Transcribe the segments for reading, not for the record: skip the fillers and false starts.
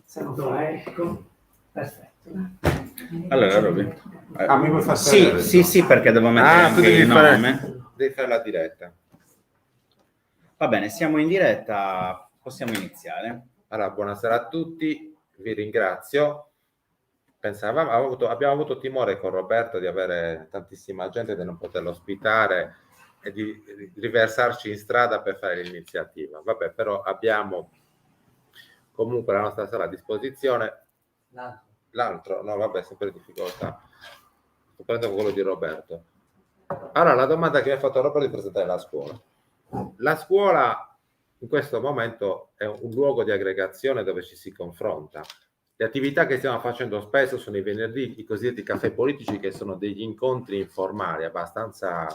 Se lo fa, ecco. Perfetto. Allora, Roby. Mi vuoi far sapere? Sì, perché devo mettere anche il nome. Devi fare la diretta. Va bene, siamo in diretta, possiamo iniziare. Allora, buonasera a tutti, vi ringrazio. Abbiamo avuto timore con Roberto di avere tantissima gente e di non poterlo ospitare e di riversarci in strada per fare l'iniziativa. Vabbè, però abbiamo comunque la nostra sala a disposizione. L'altro, no, vabbè, sempre in difficoltà. Sto prendendo quello di Roberto. Allora, la domanda che mi ha fatto Roberto è di presentare la scuola. La scuola in questo momento è un luogo di aggregazione dove ci si confronta. Le attività che stiamo facendo spesso sono i venerdì, i cosiddetti caffè politici, che sono degli incontri informali, abbastanza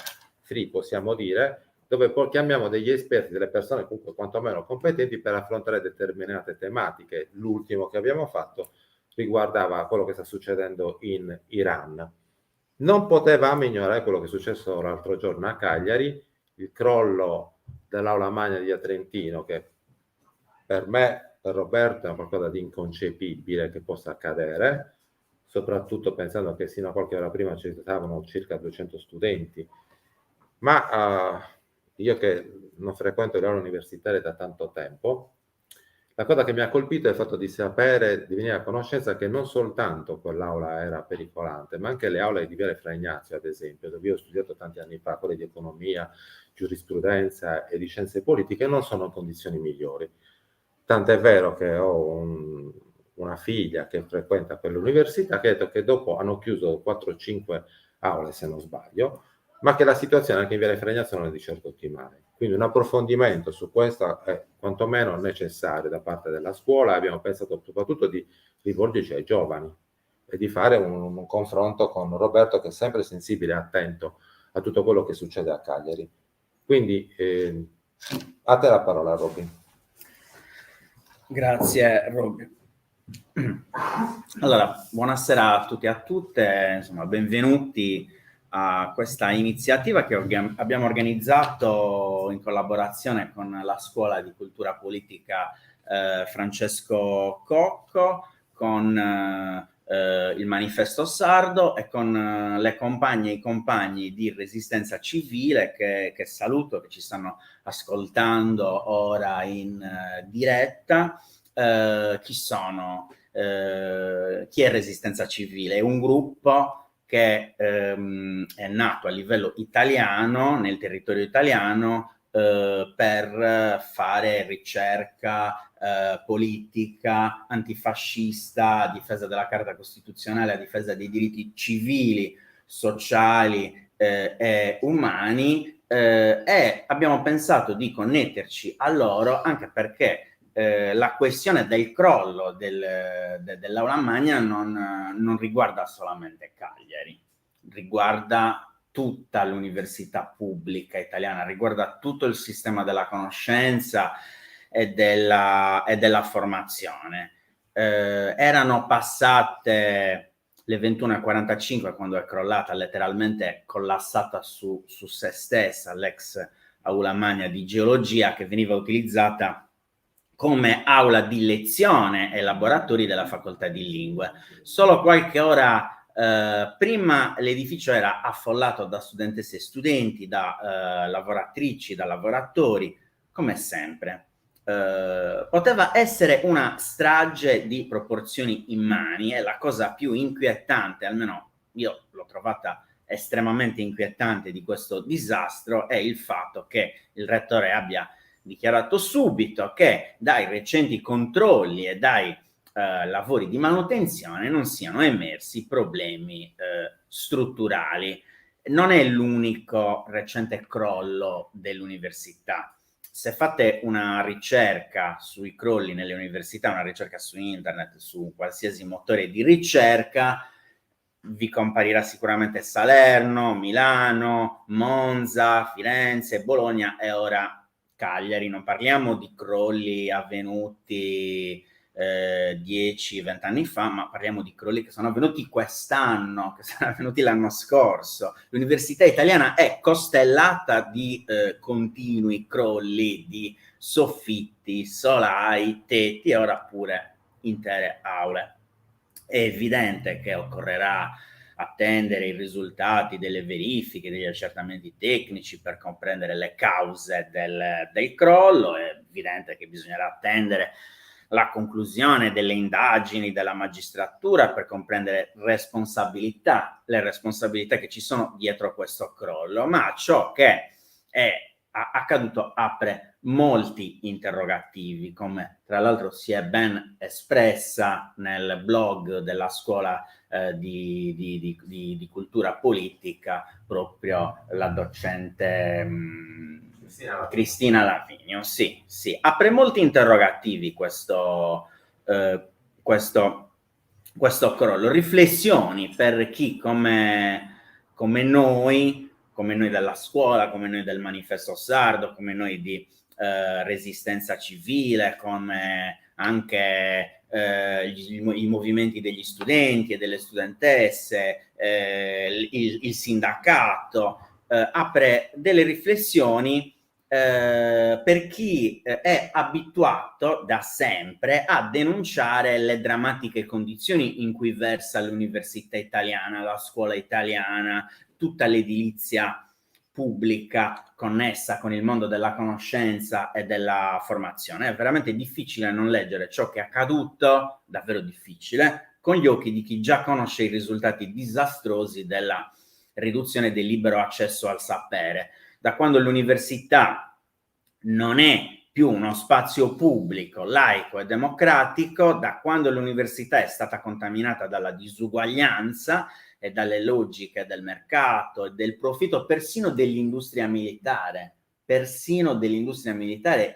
free, possiamo dire, dove poi chiamiamo degli esperti, delle persone comunque quantomeno competenti per affrontare determinate tematiche. L'ultimo che abbiamo fatto riguardava quello che sta succedendo in Iran. Non potevamo ignorare quello che è successo l'altro giorno a Cagliari, il crollo dell'aula magna di Trentino, che per me, per Roberto, è qualcosa di inconcepibile che possa accadere, soprattutto pensando che sino a qualche ora prima ci stavano circa 200 studenti. Ma io che non frequento le aule universitarie da tanto tempo, la cosa che mi ha colpito è il fatto di sapere, di venire a conoscenza che non soltanto quell'aula era pericolante, ma anche le aule di Viale Fra Ignazio, ad esempio, dove io ho studiato tanti anni fa, quelle di economia, giurisprudenza e di scienze politiche, non sono in condizioni migliori. Tant'è vero che ho una figlia che frequenta quell'università che ha detto che dopo hanno chiuso 4-5 aule, se non sbaglio, ma che la situazione anche in Viale Fra Ignazio non è di certo ottimale. Quindi un approfondimento su questo è quantomeno necessario da parte della scuola. Abbiamo pensato soprattutto di rivolgerci ai giovani e di fare un confronto con Roberto, che è sempre sensibile e attento a tutto quello che succede a Cagliari. Quindi a te la parola, Robin. Grazie, Robby. Allora, buonasera a tutti e a tutte, insomma, benvenuti a questa iniziativa che abbiamo organizzato in collaborazione con la Scuola di Cultura Politica Francesco Cocco, con il Manifesto Sardo e con le compagne e i compagni di Resistenza Civile che saluto, che ci stanno ascoltando ora in diretta. Chi sono? Chi è Resistenza Civile? È un gruppo che è nato a livello italiano, nel territorio italiano, per fare ricerca politica, antifascista, a difesa della Carta Costituzionale, a difesa dei diritti civili, sociali e umani, e abbiamo pensato di connetterci a loro anche perché la questione del crollo dell'Aula Magna non riguarda solamente Cagliari, riguarda tutta l'università pubblica italiana, riguarda tutto il sistema della conoscenza e della formazione. Erano passate le 21:45 quando è crollata, letteralmente collassata su se stessa, l'ex Aula Magna di Geologia, che veniva utilizzata come aula di lezione e laboratori della facoltà di lingue. Solo qualche ora prima l'edificio era affollato da studentesse e studenti, da lavoratrici, da lavoratori, come sempre. Poteva essere una strage di proporzioni immani e la cosa più inquietante, almeno io l'ho trovata estremamente inquietante di questo disastro, è il fatto che il rettore abbia dichiarato subito che dai recenti controlli e dai lavori di manutenzione non siano emersi problemi strutturali. Non è l'unico recente crollo dell'università. Se fate una ricerca sui crolli nelle università, una ricerca su internet, su qualsiasi motore di ricerca, vi comparirà sicuramente Salerno, Milano, Monza, Firenze, Bologna e ora Cagliari. Non parliamo di crolli avvenuti 10-20 anni fa, ma parliamo di crolli che sono avvenuti quest'anno, che sono avvenuti l'anno scorso. L'università italiana è costellata di continui crolli di soffitti, solai, tetti e ora pure intere aule. È evidente che occorrerà attendere i risultati delle verifiche, degli accertamenti tecnici per comprendere le cause del crollo. È evidente che bisognerà attendere la conclusione delle indagini della magistratura per comprendere le responsabilità che ci sono dietro questo crollo, ma ciò che è accaduto apre molti interrogativi, come tra l'altro si è ben espressa nel blog della scuola di cultura politica proprio la docente Cristina Lavinio. Sì, apre molti interrogativi questo crollo, riflessioni per chi come noi della scuola, come noi del Manifesto Sardo, come noi di Resistenza Civile, come anche i movimenti degli studenti e delle studentesse, il sindacato, apre delle riflessioni per chi è abituato da sempre a denunciare le drammatiche condizioni in cui versa l'università italiana, la scuola italiana, tutta l'edilizia pubblica connessa con il mondo della conoscenza e della formazione. È veramente difficile non leggere ciò che è accaduto, davvero difficile, con gli occhi di chi già conosce i risultati disastrosi della riduzione del libero accesso al sapere. Da quando l'università non è più uno spazio pubblico, laico e democratico, da quando l'università è stata contaminata dalla disuguaglianza e dalle logiche del mercato e del profitto, persino dell'industria militare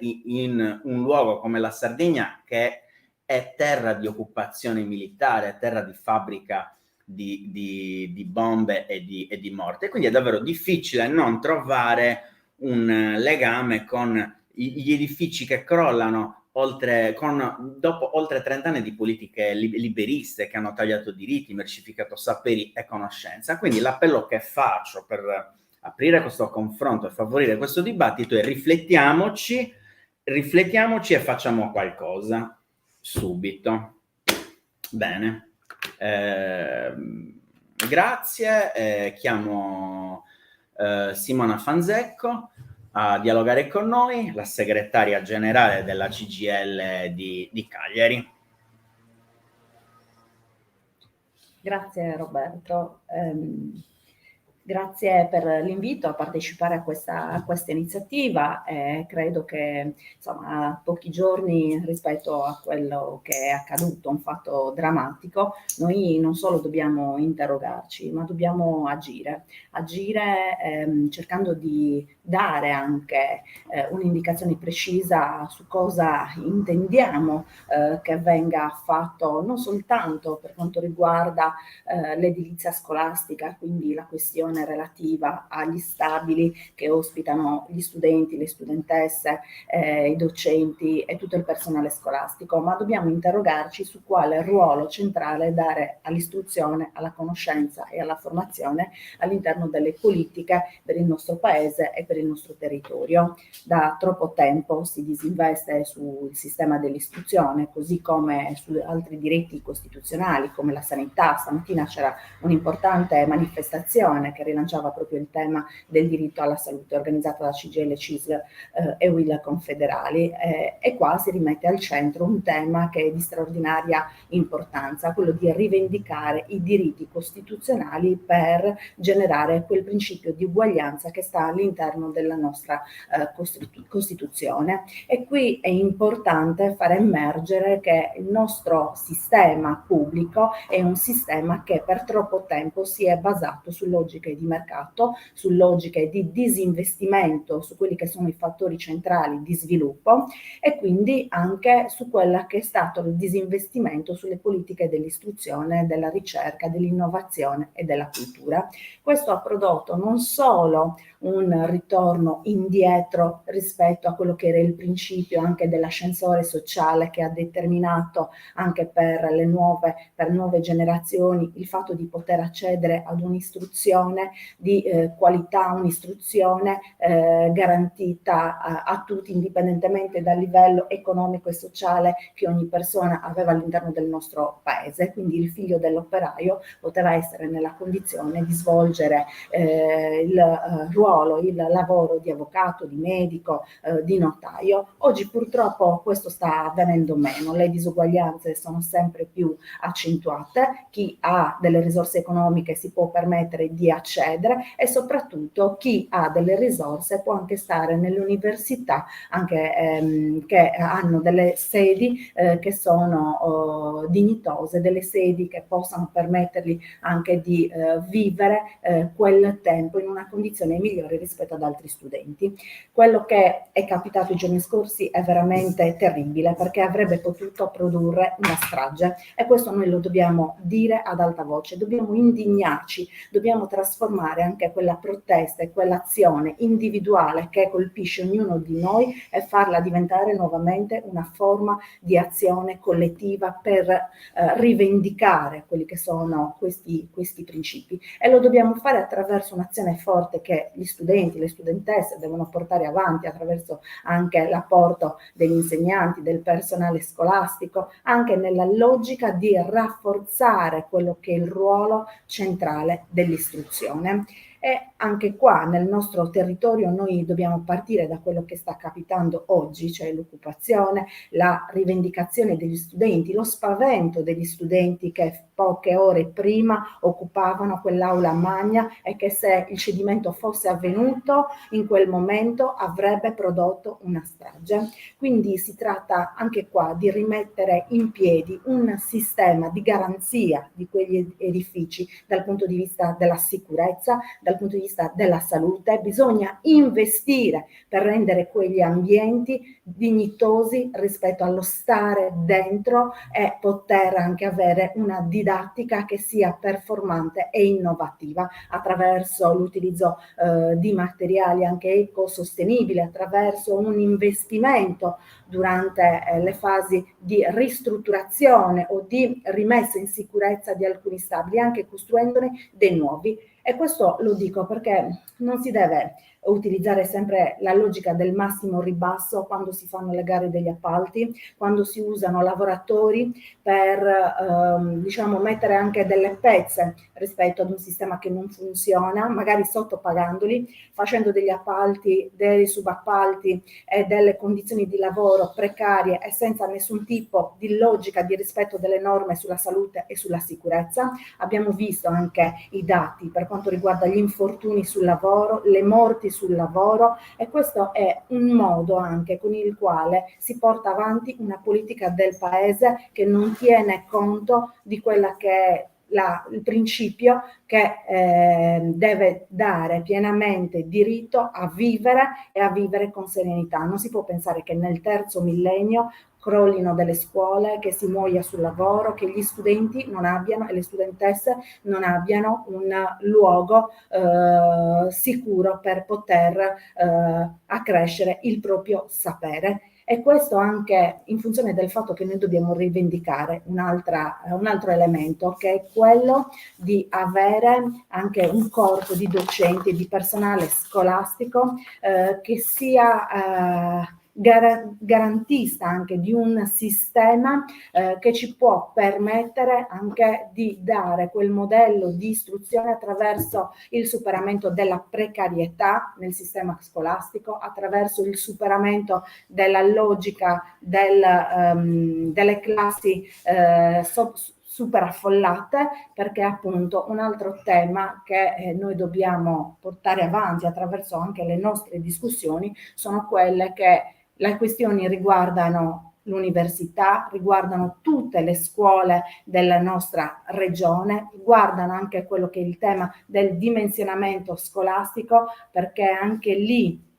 in un luogo come la Sardegna, che è terra di occupazione militare, terra di fabbrica di bombe e di morte. Quindi è davvero difficile non trovare un legame con gli edifici che crollano dopo oltre 30 anni di politiche liberiste che hanno tagliato diritti, mercificato saperi e conoscenza. Quindi l'appello che faccio per aprire questo confronto e favorire questo dibattito è riflettiamoci e facciamo qualcosa subito. Bene. Grazie, chiamo Simona Fanzecco a dialogare con noi, la segretaria generale della CGIL di Cagliari. Grazie Roberto, grazie per l'invito a partecipare a questa iniziativa. Credo che insomma, a pochi giorni rispetto a quello che è accaduto, un fatto drammatico, noi non solo dobbiamo interrogarci, ma dobbiamo agire cercando di dare anche un'indicazione precisa su cosa intendiamo che venga fatto, non soltanto per quanto riguarda l'edilizia scolastica, quindi la questione relativa agli stabili che ospitano gli studenti, le studentesse, i docenti e tutto il personale scolastico, ma dobbiamo interrogarci su quale ruolo centrale dare all'istruzione, alla conoscenza e alla formazione all'interno delle politiche per il nostro paese e per il nostro territorio. Da troppo tempo si disinveste sul sistema dell'istruzione, così come su altri diritti costituzionali come la sanità. Stamattina c'era un'importante manifestazione che rilanciava proprio il tema del diritto alla salute, organizzata da CGIL, CISL e UIL Confederali, e qua si rimette al centro un tema che è di straordinaria importanza, quello di rivendicare i diritti costituzionali per generare quel principio di uguaglianza che sta all'interno della nostra Costituzione. E qui è importante far emergere che il nostro sistema pubblico è un sistema che per troppo tempo si è basato su logiche logiche di mercato, su logiche di disinvestimento su quelli che sono i fattori centrali di sviluppo e quindi anche su quella che è stato il disinvestimento sulle politiche dell'istruzione, della ricerca, dell'innovazione e della cultura. Questo ha prodotto non solo un ritorno indietro rispetto a quello che era il principio anche dell'ascensore sociale che ha determinato anche per nuove generazioni il fatto di poter accedere ad un'istruzione di qualità, un'istruzione garantita a tutti indipendentemente dal livello economico e sociale che ogni persona aveva all'interno del nostro paese. Quindi il figlio dell'operaio poteva essere nella condizione di svolgere il ruolo, il lavoro di avvocato, di medico, di notaio. Oggi purtroppo questo sta avvenendo meno, le disuguaglianze sono sempre più accentuate, chi ha delle risorse economiche si può permettere di accedere e soprattutto chi ha delle risorse può anche stare nelle università anche che hanno delle sedi che sono dignitose, delle sedi che possano permettergli anche di vivere quel tempo in una condizione migliore rispetto ad altri studenti. Quello che è capitato i giorni scorsi è veramente terribile perché avrebbe potuto produrre una strage e questo noi lo dobbiamo dire ad alta voce, dobbiamo indignarci, dobbiamo trasformare anche quella protesta e quell'azione individuale che colpisce ognuno di noi e farla diventare nuovamente una forma di azione collettiva per rivendicare quelli che sono questi principi e lo dobbiamo fare attraverso un'azione forte che gli studenti, le studentesse devono portare avanti attraverso anche l'apporto degli insegnanti, del personale scolastico, anche nella logica di rafforzare quello che è il ruolo centrale dell'istruzione. E anche qua nel nostro territorio noi dobbiamo partire da quello che sta capitando oggi, cioè l'occupazione, la rivendicazione degli studenti, lo spavento degli studenti che poche ore prima occupavano quell'aula magna e che se il cedimento fosse avvenuto in quel momento avrebbe prodotto una strage. Quindi si tratta anche qua di rimettere in piedi un sistema di garanzia di quegli edifici dal punto di vista della sicurezza, dal punto di vista della salute. Bisogna investire per rendere quegli ambienti dignitosi rispetto allo stare dentro e poter anche avere una didattica che sia performante e innovativa attraverso l'utilizzo di materiali anche ecosostenibili, attraverso un investimento durante le fasi di ristrutturazione o di rimessa in sicurezza di alcuni stabili, anche costruendone dei nuovi. E questo lo dico perché non si deve utilizzare sempre la logica del massimo ribasso quando si fanno le gare degli appalti, quando si usano lavoratori per diciamo mettere anche delle pezze rispetto ad un sistema che non funziona, magari sottopagandoli, facendo degli appalti, dei subappalti e delle condizioni di lavoro precarie e senza nessun tipo di logica di rispetto delle norme sulla salute e sulla sicurezza. Abbiamo visto anche i dati per quanto riguarda gli infortuni sul lavoro, le morti sul lavoro e questo è un modo anche con il quale si porta avanti una politica del paese che non tiene conto di quella che è il principio che deve dare pienamente diritto a vivere e a vivere con serenità. Non si può pensare che nel terzo millennio crollino delle scuole, che si muoia sul lavoro, che gli studenti non abbiano e le studentesse non abbiano un luogo sicuro per poter accrescere il proprio sapere. E questo anche in funzione del fatto che noi dobbiamo rivendicare un altro elemento, che è quello di avere anche un corpo di docenti e di personale scolastico che sia garantista anche di un sistema che ci può permettere anche di dare quel modello di istruzione attraverso il superamento della precarietà nel sistema scolastico, attraverso il superamento della logica delle classi super affollate, perché appunto un altro tema che noi dobbiamo portare avanti attraverso anche le nostre discussioni sono quelle che le questioni riguardano l'università, riguardano tutte le scuole della nostra regione, riguardano anche quello che è il tema del dimensionamento scolastico, perché anche lì,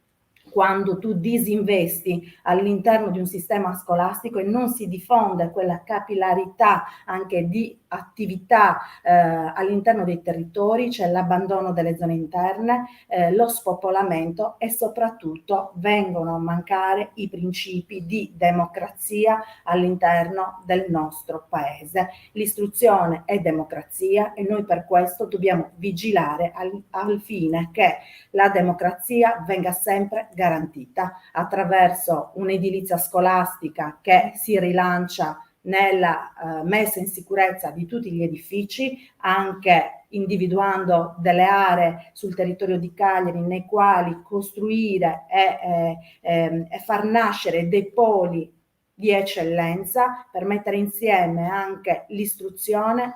quando tu disinvesti all'interno di un sistema scolastico e non si diffonde quella capillarità anche di attività all'interno dei territori, c'è l'abbandono delle zone interne, lo spopolamento e soprattutto vengono a mancare i principi di democrazia all'interno del nostro paese. L'istruzione è democrazia e noi per questo dobbiamo vigilare al fine che la democrazia venga sempre garantita attraverso un'edilizia scolastica che si rilancia nella messa in sicurezza di tutti gli edifici, anche individuando delle aree sul territorio di Cagliari nei quali costruire e far nascere dei poli di eccellenza per mettere insieme anche l'istruzione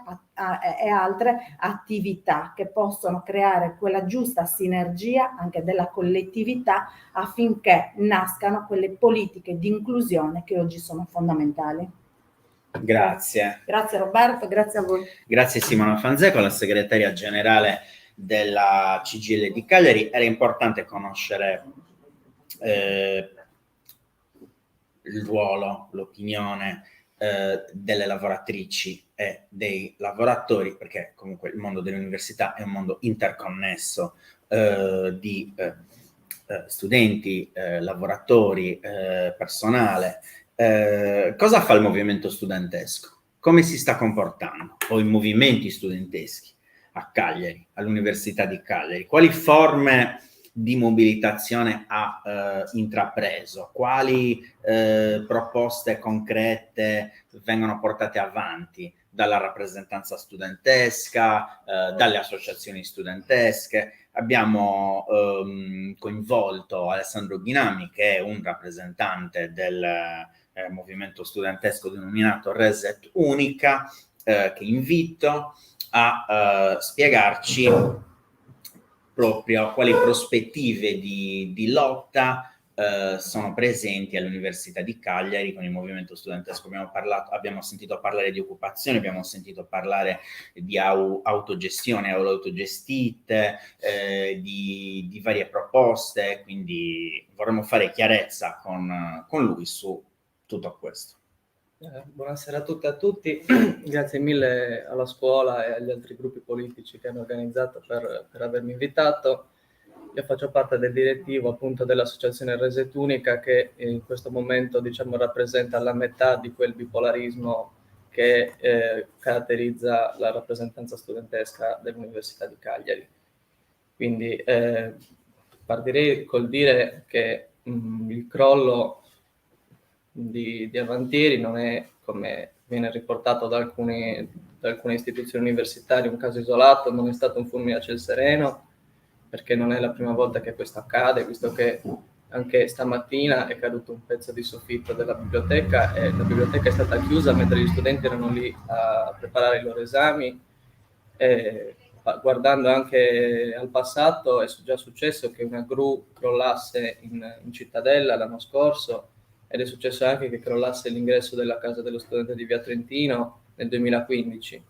e altre attività che possono creare quella giusta sinergia anche della collettività affinché nascano quelle politiche di inclusione che oggi sono fondamentali. Grazie. Grazie Roberto, grazie a voi. Grazie Simona Fanzeco, la segretaria generale della CGIL di Cagliari. Era importante conoscere il ruolo, l'opinione delle lavoratrici e dei lavoratori, perché comunque il mondo dell'università è un mondo interconnesso di studenti, lavoratori, personale. Cosa fa il movimento studentesco? Come si sta comportando? O i movimenti studenteschi a Cagliari, all'Università di Cagliari? Quali forme di mobilitazione ha intrapreso? Quali proposte concrete vengono portate avanti dalla rappresentanza studentesca, dalle associazioni studentesche? Abbiamo coinvolto Alessandro Ghinami, che è un rappresentante del movimento studentesco denominato Reset Unica, che invito a spiegarci proprio quali prospettive di lotta sono presenti all'Università di Cagliari con il movimento studentesco. Abbiamo sentito parlare di occupazione, abbiamo sentito parlare di autogestione, aule autogestite, di varie proposte, quindi vorremmo fare chiarezza con lui su tutto questo. Buonasera a tutte e a tutti, grazie mille alla scuola e agli altri gruppi politici che hanno organizzato per avermi invitato. Io faccio parte del direttivo appunto dell'associazione Reset Unica, che in questo momento rappresenta la metà di quel bipolarismo che caratterizza la rappresentanza studentesca dell'Università di Cagliari. Quindi partirei col dire che il crollo di Avantieri non è, come viene riportato da alcune istituzioni universitarie, un caso isolato, non è stato un fulmine a ciel sereno, perché non è la prima volta che questo accade, visto che anche stamattina è caduto un pezzo di soffitto della biblioteca e la biblioteca è stata chiusa mentre gli studenti erano lì a preparare i loro esami. E guardando anche al passato, è già successo che una gru crollasse in Cittadella l'anno scorso, ed è successo anche che crollasse l'ingresso della casa dello studente di Via Trentino nel 2015.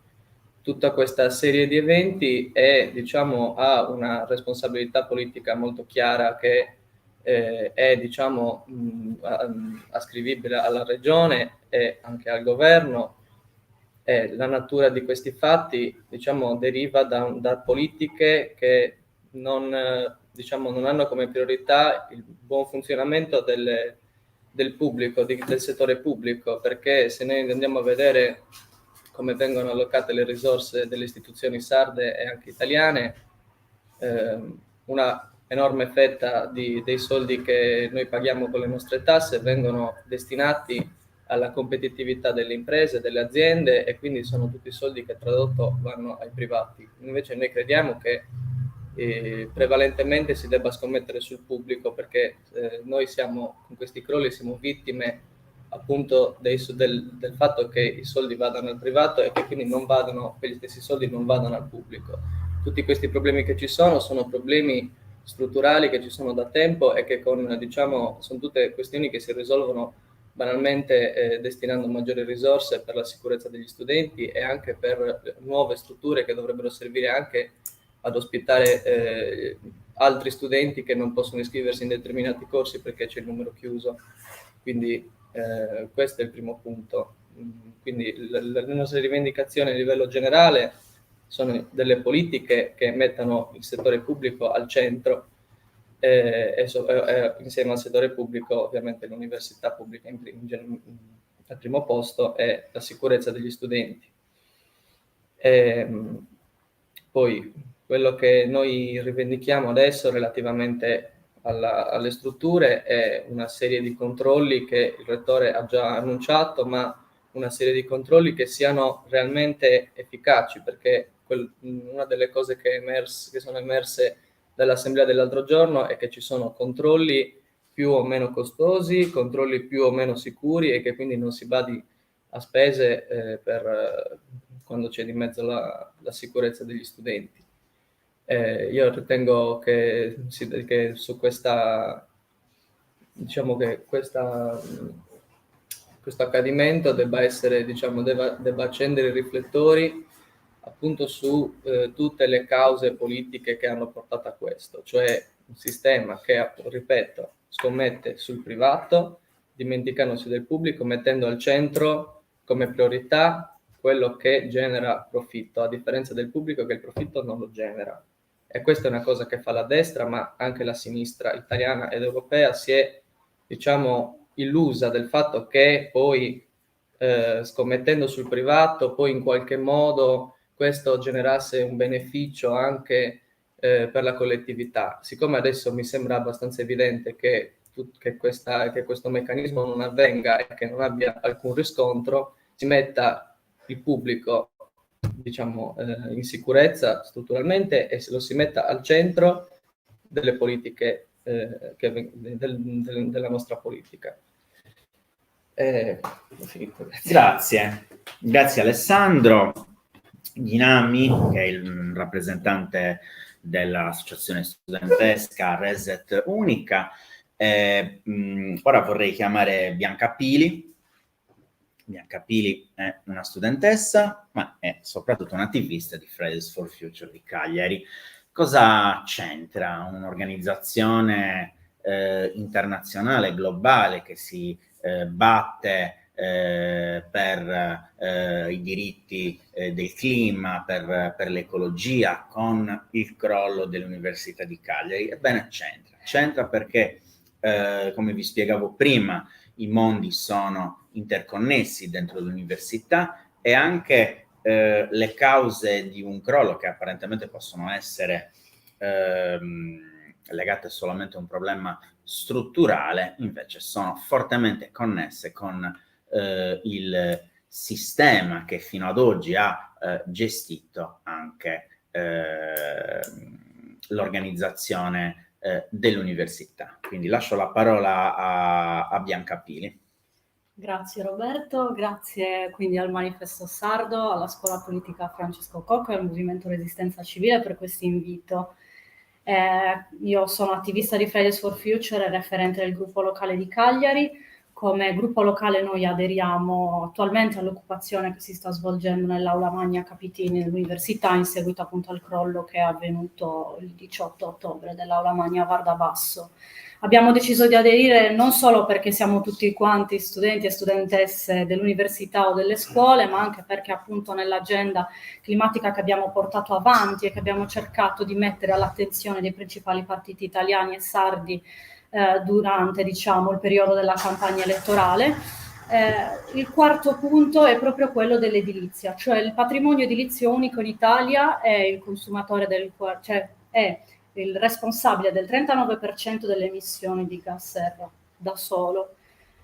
Tutta questa serie di eventi ha una responsabilità politica molto chiara che è ascrivibile alla regione e anche al governo. La natura di questi fatti deriva da politiche che non hanno come priorità il buon funzionamento del pubblico, del settore pubblico, perché se noi andiamo a vedere come vengono allocate le risorse delle istituzioni sarde e anche italiane, una enorme fetta dei soldi che noi paghiamo con le nostre tasse vengono destinati alla competitività delle imprese, delle aziende, e quindi sono tutti soldi che tradotto vanno ai privati. Invece noi crediamo che prevalentemente si debba scommettere sul pubblico, perché noi con questi crolli siamo vittime appunto del fatto che i soldi vadano al privato e che quindi quegli stessi soldi non vadano al pubblico. Tutti questi problemi che ci sono problemi strutturali che ci sono da tempo e che sono tutte questioni che si risolvono banalmente destinando maggiori risorse per la sicurezza degli studenti e anche per nuove strutture che dovrebbero servire anche ad ospitare altri studenti che non possono iscriversi in determinati corsi perché c'è il numero chiuso. Quindi questo è il primo punto. Quindi le nostre rivendicazioni a livello generale sono delle politiche che mettano il settore pubblico al centro insieme al settore pubblico ovviamente l'università pubblica al primo posto e la sicurezza degli studenti. Poi quello che noi rivendichiamo adesso relativamente alle strutture è una serie di controlli che il Rettore ha già annunciato, ma una serie di controlli che siano realmente efficaci, perché una delle cose che sono emerse dall'assemblea dell'altro giorno è che ci sono controlli più o meno costosi, controlli più o meno sicuri e che quindi non si badi a spese per quando c'è di mezzo la sicurezza degli studenti. Io ritengo che su questa, diciamo che questo accadimento debba accendere i riflettori appunto su tutte le cause politiche che hanno portato a questo, cioè un sistema che, ripeto, scommette sul privato, dimenticandosi del pubblico, mettendo al centro come priorità quello che genera profitto, a differenza del pubblico che il profitto non lo genera. E questa è una cosa che fa la destra, ma anche la sinistra italiana ed europea si è, illusa del fatto che poi, scommettendo sul privato, poi in qualche modo questo generasse un beneficio anche per la collettività. Siccome adesso mi sembra abbastanza evidente che questo meccanismo non avvenga e che non abbia alcun riscontro, si metta il pubblico in sicurezza strutturalmente e se lo si metta al centro delle politiche della nostra politica. Ho finito, Grazie Alessandro Ghinami, che è il rappresentante dell'associazione studentesca Reset Unica. Ora vorrei chiamare Bianca Pili. Bianca Pili è una studentessa, ma è soprattutto un'attivista di Fridays for Future di Cagliari. Cosa c'entra un'organizzazione internazionale, globale, che si batte per i diritti del clima, per l'ecologia, con il crollo dell'Università di Cagliari? Ebbene, c'entra perché, come vi spiegavo prima, i mondi sono interconnessi dentro l'università e anche le cause di un crollo, che apparentemente possono essere legate solamente a un problema strutturale, invece sono fortemente connesse con il sistema che fino ad oggi ha gestito anche l'organizzazione dell'università. Quindi lascio la parola a Bianca Pili. Grazie Roberto, grazie quindi al Manifesto Sardo, alla Scuola Politica Francesco Cocco e al Movimento Resistenza Civile per questo invito. Io sono attivista di Fridays for Future e referente del gruppo locale di Cagliari. Come gruppo locale noi aderiamo attualmente all'occupazione che si sta svolgendo nell'Aula Magna Capitini dell'Università in seguito appunto al crollo che è avvenuto il 18 ottobre dell'Aula Magna Varda Basso. Abbiamo deciso di aderire non solo perché siamo tutti quanti studenti e studentesse dell'università o delle scuole, ma anche perché appunto nell'agenda climatica che abbiamo portato avanti e che abbiamo cercato di mettere all'attenzione dei principali partiti italiani e sardi durante il periodo della campagna elettorale. Il quarto punto è proprio quello dell'edilizia, cioè il patrimonio edilizio unico in Italia è il consumatore è il responsabile del 39% delle emissioni di gas serra da solo,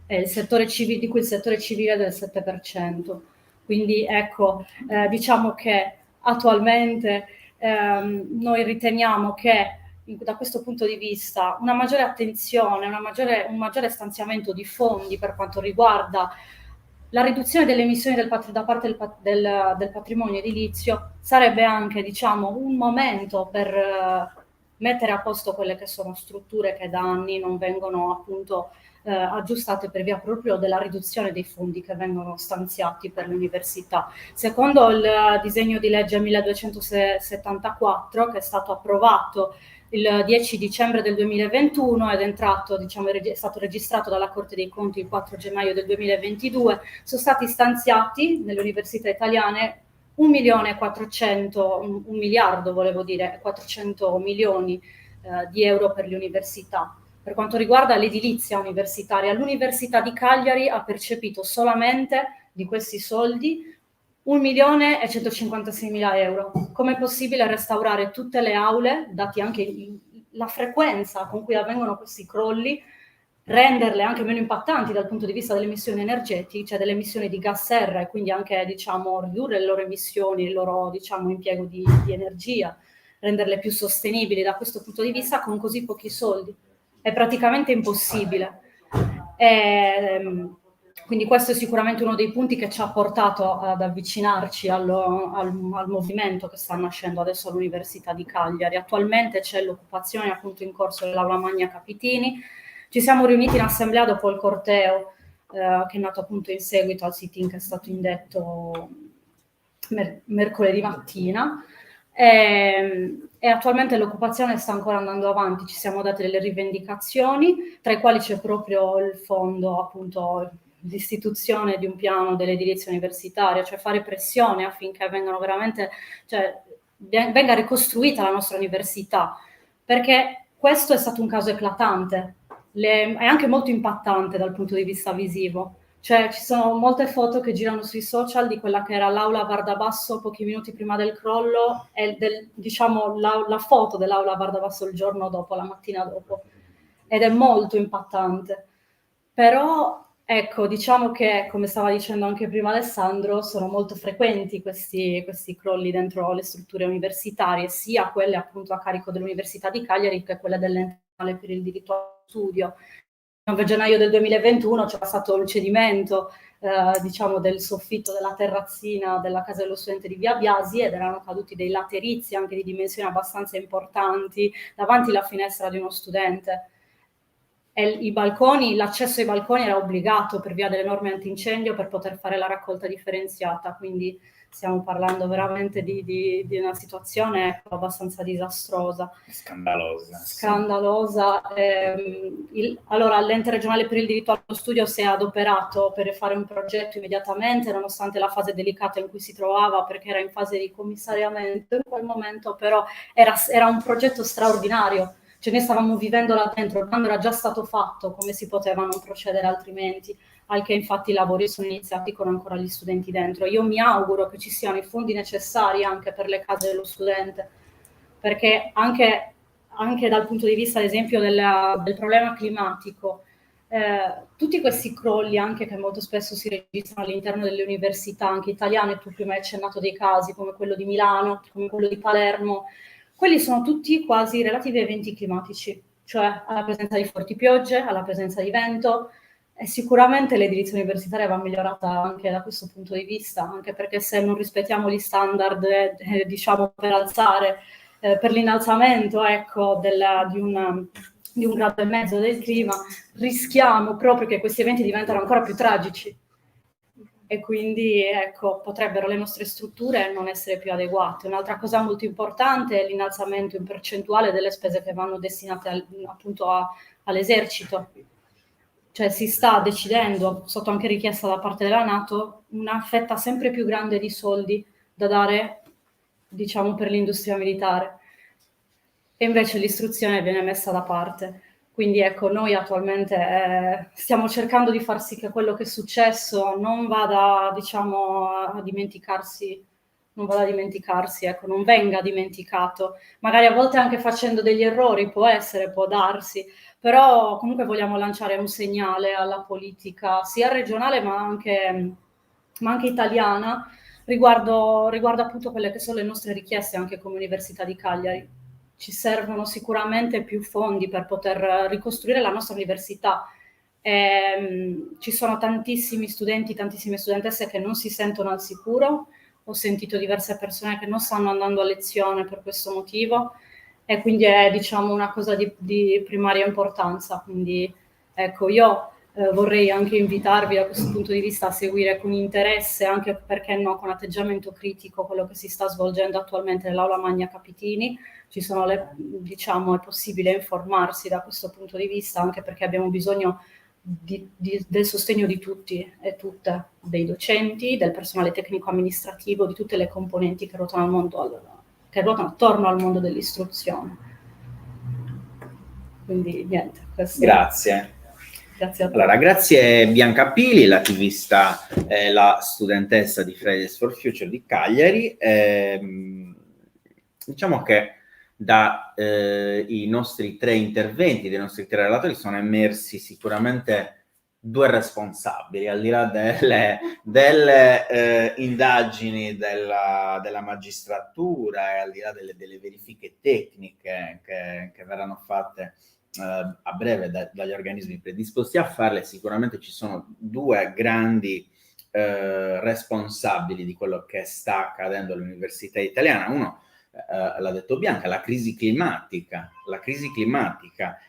il settore civile, di cui il settore civile è del 7%. Quindi ecco, diciamo che attualmente noi riteniamo che da questo punto di vista una maggiore attenzione, un maggiore stanziamento di fondi per quanto riguarda la riduzione delle emissioni da parte del patrimonio edilizio sarebbe anche un momento per mettere a posto quelle che sono strutture che da anni non vengono appunto aggiustate per via proprio della riduzione dei fondi che vengono stanziati per l'università. Secondo il disegno di legge 1274, che è stato approvato il 10 dicembre del 2021 ed è entrato, diciamo, è stato registrato dalla Corte dei Conti il 4 gennaio del 2022, sono stati stanziati nelle università italiane 1 miliardo, volevo dire, 400 milioni di euro per le università. Per quanto riguarda l'edilizia universitaria, l'Università di Cagliari ha percepito solamente di questi soldi 1.156.000 euro. Com'è possibile restaurare tutte le aule, dati anche la frequenza con cui avvengono questi crolli, renderle anche meno impattanti dal punto di vista delle emissioni energetiche, cioè delle emissioni di gas serra, e quindi anche, diciamo, ridurre le loro emissioni, il loro, diciamo, impiego di energia, renderle più sostenibili da questo punto di vista con così pochi soldi? È praticamente impossibile. Quindi questo è sicuramente uno dei punti che ci ha portato ad avvicinarci al movimento che sta nascendo adesso all'Università di Cagliari. Attualmente c'è l'occupazione appunto in corso dell'Aula Magna Capitini. Ci siamo riuniti in assemblea dopo il corteo che è nato appunto in seguito al sit-in che è stato indetto mercoledì mattina. E attualmente l'occupazione sta ancora andando avanti, ci siamo date delle rivendicazioni, tra i quali c'è proprio il fondo, appunto, l'istituzione di un piano dell'edilizia universitaria, cioè fare pressione affinché vengano veramente, cioè, venga ricostruita la nostra università, perché questo è stato un caso eclatante, è anche molto impattante dal punto di vista visivo. Cioè ci sono molte foto che girano sui social di quella che era l'aula Vardabasso pochi minuti prima del crollo e diciamo la foto dell'aula Vardabasso il giorno dopo, la mattina dopo, ed è molto impattante. Però ecco, diciamo che, come stava dicendo anche prima Alessandro, sono molto frequenti questi crolli dentro le strutture universitarie, sia quelle appunto a carico dell'Università di Cagliari che quelle dell'Ente Nazionale per il Diritto allo Studio. Il 9 gennaio del 2021 c'è stato il cedimento diciamo del soffitto della terrazzina della casa dello studente di Via Biasi ed erano caduti dei laterizi anche di dimensioni abbastanza importanti davanti alla finestra di uno studente. E l'accesso ai balconi era obbligato per via delle norme antincendio per poter fare la raccolta differenziata, quindi stiamo parlando veramente di una situazione abbastanza disastrosa. Scandalosa. Allora, l'Ente regionale per il diritto allo studio si è adoperato per fare un progetto immediatamente, nonostante la fase delicata in cui si trovava, perché era in fase di commissariamento in quel momento, però era un progetto straordinario. Cioè noi stavamo vivendo là dentro, quando era già stato fatto, come si poteva non procedere altrimenti, al che infatti i lavori sono iniziati con ancora gli studenti dentro. Io mi auguro che ci siano i fondi necessari anche per le case dello studente, perché anche dal punto di vista, ad esempio, del problema climatico, tutti questi crolli anche che molto spesso si registrano all'interno delle università, anche italiane, tu prima hai accennato dei casi come quello di Milano, come quello di Palermo, quelli sono tutti quasi relativi a eventi climatici, cioè alla presenza di forti piogge, alla presenza di vento, e sicuramente l'edilizia universitaria va migliorata anche da questo punto di vista, anche perché se non rispettiamo gli standard, diciamo, per alzare, per l'innalzamento, ecco, di un grado e mezzo del clima, rischiamo proprio che questi eventi diventino ancora più tragici. E quindi ecco, potrebbero le nostre strutture non essere più adeguate. Un'altra cosa molto importante è l'innalzamento in percentuale delle spese che vanno destinate appunto all'esercito. Cioè si sta decidendo, sotto anche richiesta da parte della NATO, una fetta sempre più grande di soldi da dare, diciamo, per l'industria militare. E invece l'istruzione viene messa da parte. Quindi ecco, noi attualmente stiamo cercando di far sì che quello che è successo non vada, diciamo, a dimenticarsi, ecco, non venga dimenticato. Magari a volte anche facendo degli errori, può darsi, però comunque vogliamo lanciare un segnale alla politica, sia regionale ma anche italiana, riguardo appunto quelle che sono le nostre richieste anche come Università di Cagliari. Ci servono sicuramente più fondi per poter ricostruire la nostra università. Ci sono tantissimi studenti, tantissime studentesse che non si sentono al sicuro. Ho sentito diverse persone che non stanno andando a lezione per questo motivo e quindi è, diciamo, una cosa di primaria importanza. Quindi ecco, io vorrei anche invitarvi da questo punto di vista a seguire con interesse, anche perché no, con atteggiamento critico, quello che si sta svolgendo attualmente nell'Aula Magna Capitini. Ci sono diciamo, è possibile informarsi da questo punto di vista, anche perché abbiamo bisogno del sostegno di tutti e tutte, dei docenti, del personale tecnico-amministrativo, di tutte le componenti che ruotano attorno al mondo dell'istruzione. Quindi niente, questo. Grazie. Grazie a te. Allora, grazie Bianca Pili, l'attivista e la studentessa di Fridays for Future di Cagliari. Diciamo che dai nostri 3 interventi, dei nostri 3 relatori, sono emersi sicuramente 2 responsabili, al di là delle indagini della magistratura e al di là delle verifiche tecniche che verranno fatte a breve dagli organismi predisposti a farle. Sicuramente ci sono 2 grandi responsabili di quello che sta accadendo all'università italiana. Uno, l'ha detto Bianca, la crisi climatica,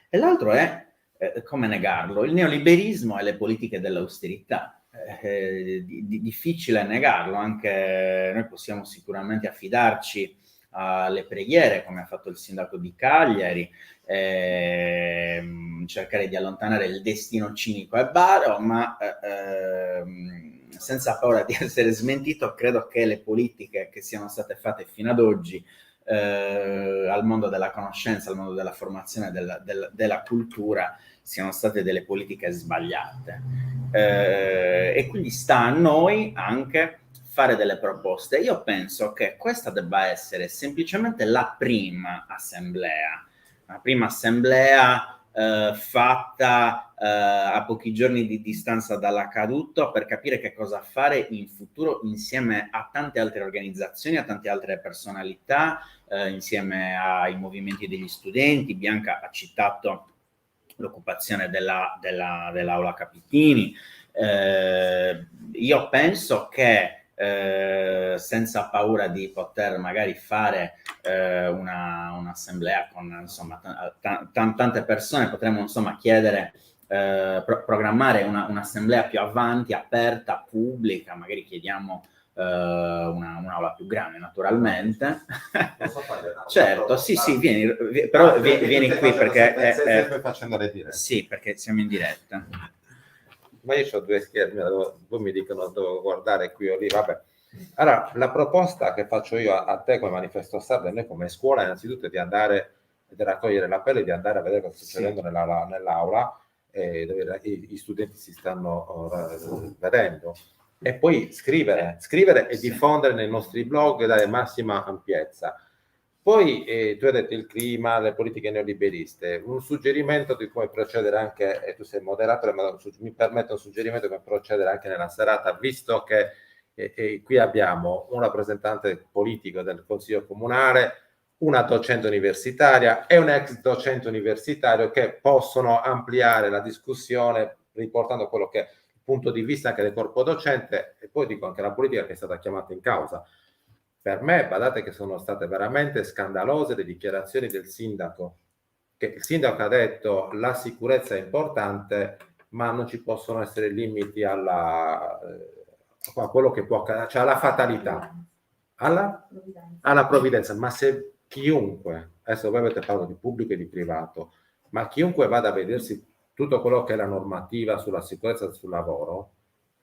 e l'altro è, come negarlo, il neoliberismo e le politiche dell'austerità. Difficile negarlo, anche noi possiamo sicuramente affidarci alle preghiere, come ha fatto il sindaco di Cagliari, cercare di allontanare il destino cinico e baro, ma senza paura di essere smentito, credo che le politiche che siano state fatte fino ad oggi al mondo della conoscenza, al mondo della formazione, della cultura, siano state delle politiche sbagliate. E quindi sta a noi anche fare delle proposte. Io penso che questa debba essere semplicemente la prima assemblea fatta a pochi giorni di distanza dall'accaduto, per capire che cosa fare in futuro insieme a tante altre organizzazioni, a tante altre personalità, insieme ai movimenti degli studenti. Bianca ha citato l'occupazione dell'Aula Capitini. Io penso che senza paura di poter magari fare un'assemblea con insomma tante persone, potremmo insomma chiedere, programmare un'assemblea più avanti, aperta, pubblica. Magari chiediamo un'aula più grande, naturalmente. Certo, sì, vieni qui perché stai facendo le dirette. Sì, perché siamo in diretta. Ma io ho 2 schermi, poi mi dicono devo guardare qui o lì, vabbè. Allora, la proposta che faccio io a te come Manifesto Sardo e noi come scuola, innanzitutto, è di andare e raccogliere l'appello e di andare a vedere cosa sta succedendo nell'aula, dove gli studenti si stanno vedendo, e poi scrivere e diffondere nei nostri blog e dare massima ampiezza. Poi tu hai detto il clima, le politiche neoliberiste, un suggerimento di come procedere anche, e tu sei moderatore, ma mi permetto un suggerimento come procedere anche nella serata, visto che qui abbiamo un rappresentante politico del Consiglio Comunale, una docente universitaria e un ex docente universitario, che possono ampliare la discussione riportando quello che è il punto di vista anche del corpo docente, e poi dico anche la politica che è stata chiamata in causa. Per me, badate che sono state veramente scandalose le dichiarazioni del sindaco, che il sindaco ha detto la sicurezza è importante, ma non ci possono essere limiti a quello che può accadere, cioè alla fatalità, alla provvidenza. Ma se chiunque, adesso voi avete parlato di pubblico e di privato, ma chiunque vada a vedersi tutto quello che è la normativa sulla sicurezza sul lavoro,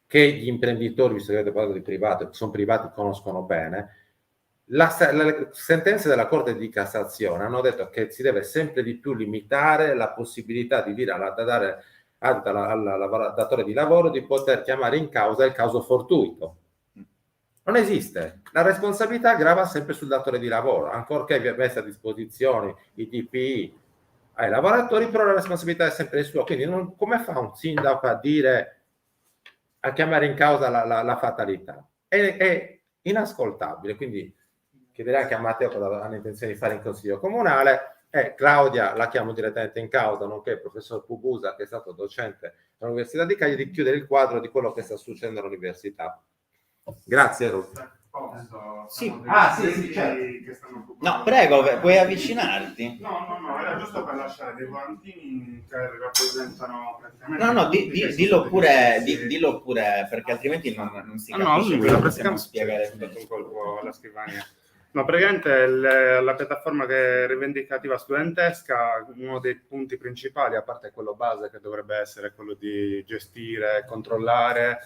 che gli imprenditori, visto che avete parlato di privato, che sono privati, conoscono bene, le sentenze della Corte di Cassazione hanno detto che si deve sempre di più limitare la possibilità di dire al datore di lavoro di poter chiamare in causa il caso fortuito. Non esiste. La responsabilità grava sempre sul datore di lavoro, ancorché vi messa a disposizione i DPI ai lavoratori, però la responsabilità è sempre sua. Quindi come fa un sindaco a chiamare in causa la fatalità? È inascoltabile. Quindi chiederei anche a Matteo cosa hanno intenzione di fare in Consiglio Comunale, e Claudia la chiamo direttamente in causa, nonché il professor Pugusa, che è stato docente all'Università di Cagliari, di chiudere il quadro di quello che sta succedendo all'università. Grazie. Posso? Sì. Siamo sì, certo. che stanno occupando- No, prego, puoi avvicinarti. No, era giusto per lasciare dei volantini che rappresentano praticamente... No, tutti che sono dillo degli pure, stessi- dillo pure, perché altrimenti non si Ah, no, capisce lui quello la che possiamo praticamente spiegare. c'è stato un colpo alla scrivania. No, praticamente la piattaforma che è rivendicativa studentesca, uno dei punti principali, a parte quello base che dovrebbe essere quello di gestire, controllare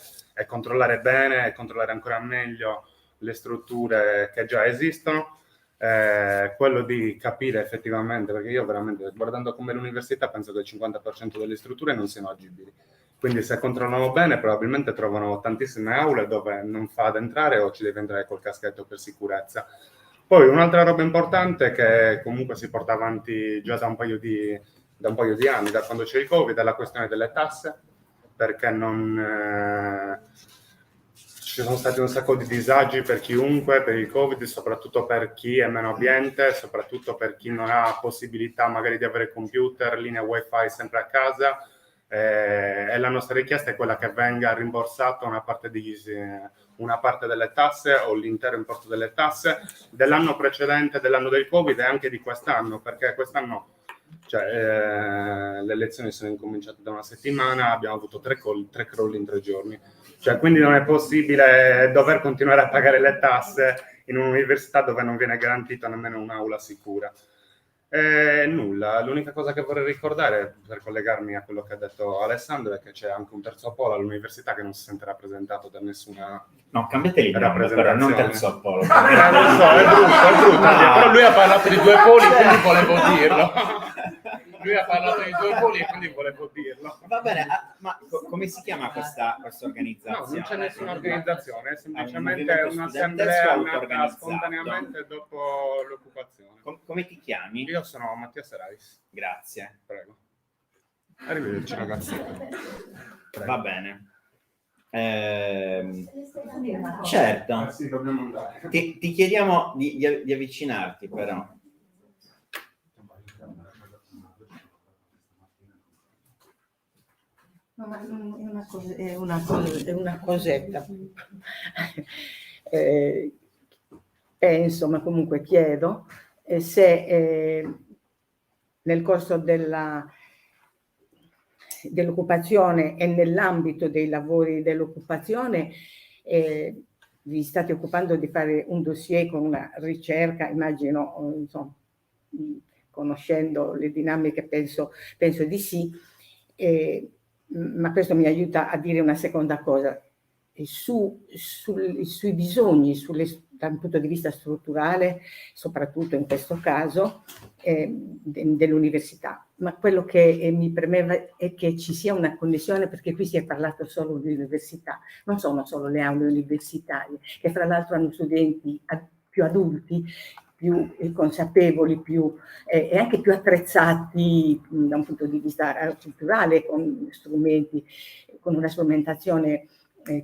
bene e controllare ancora meglio le strutture che già esistono, quello di capire effettivamente, perché io veramente guardando come l'università penso che il 50% delle strutture non siano agibili. Quindi se controllano bene probabilmente trovano tantissime aule dove non fa ad entrare o ci deve entrare col caschetto per sicurezza. Poi un'altra roba importante che comunque si porta avanti già da un paio di anni, da quando c'è il Covid, è la questione delle tasse, perché ci sono stati un sacco di disagi per chiunque, per il Covid, soprattutto per chi è meno abbiente, soprattutto per chi non ha possibilità magari di avere computer, linea wifi sempre a casa, e la nostra richiesta è quella che venga rimborsata una parte delle tasse o l'intero importo delle tasse dell'anno precedente, dell'anno del Covid e anche di quest'anno, perché quest'anno le elezioni sono incominciate da una settimana, abbiamo avuto tre crolli in 3 giorni, quindi non è possibile dover continuare a pagare le tasse in un'università dove non viene garantita nemmeno un'aula sicura. Nulla, l'unica cosa che vorrei ricordare per collegarmi a quello che ha detto Alessandro è che c'è anche un terzo polo all'università che non si sente rappresentato da nessuna No, cambiate il nome, però non terzo Apollo. Lo so, è brutto, però lui ha parlato di 2 poli, quindi volevo dirlo. Lui ha parlato di 2 poli e quindi volevo dirlo. Va bene, ma come si chiama questa organizzazione? No, non c'è nessuna organizzazione, è semplicemente movimento un'assemblea studentesco nata auto-organizzato. spontaneamente dopo l'occupazione. Come ti chiami? Io sono Mattia Serais. Grazie. Prego. Arrivederci ragazzi. Va bene. Certo. Sì, dobbiamo andare. Ti chiediamo di avvicinarti, però. No, ma è una cosetta. Insomma, comunque chiedo se nel corso dell'occupazione e nell'ambito dei lavori dell'occupazione vi state occupando di fare un dossier con una ricerca, immagino, insomma, conoscendo le dinamiche penso di sì, ma questo mi aiuta a dire una seconda cosa. Sui bisogni, da un punto di vista strutturale, soprattutto in questo caso, dell'università. Ma quello che mi premeva è che ci sia una connessione, perché qui si è parlato solo di università, non sono solo le aule universitarie, che fra l'altro hanno studenti più adulti, più consapevoli, e anche più attrezzati da un punto di vista culturale, con strumenti, con una strumentazione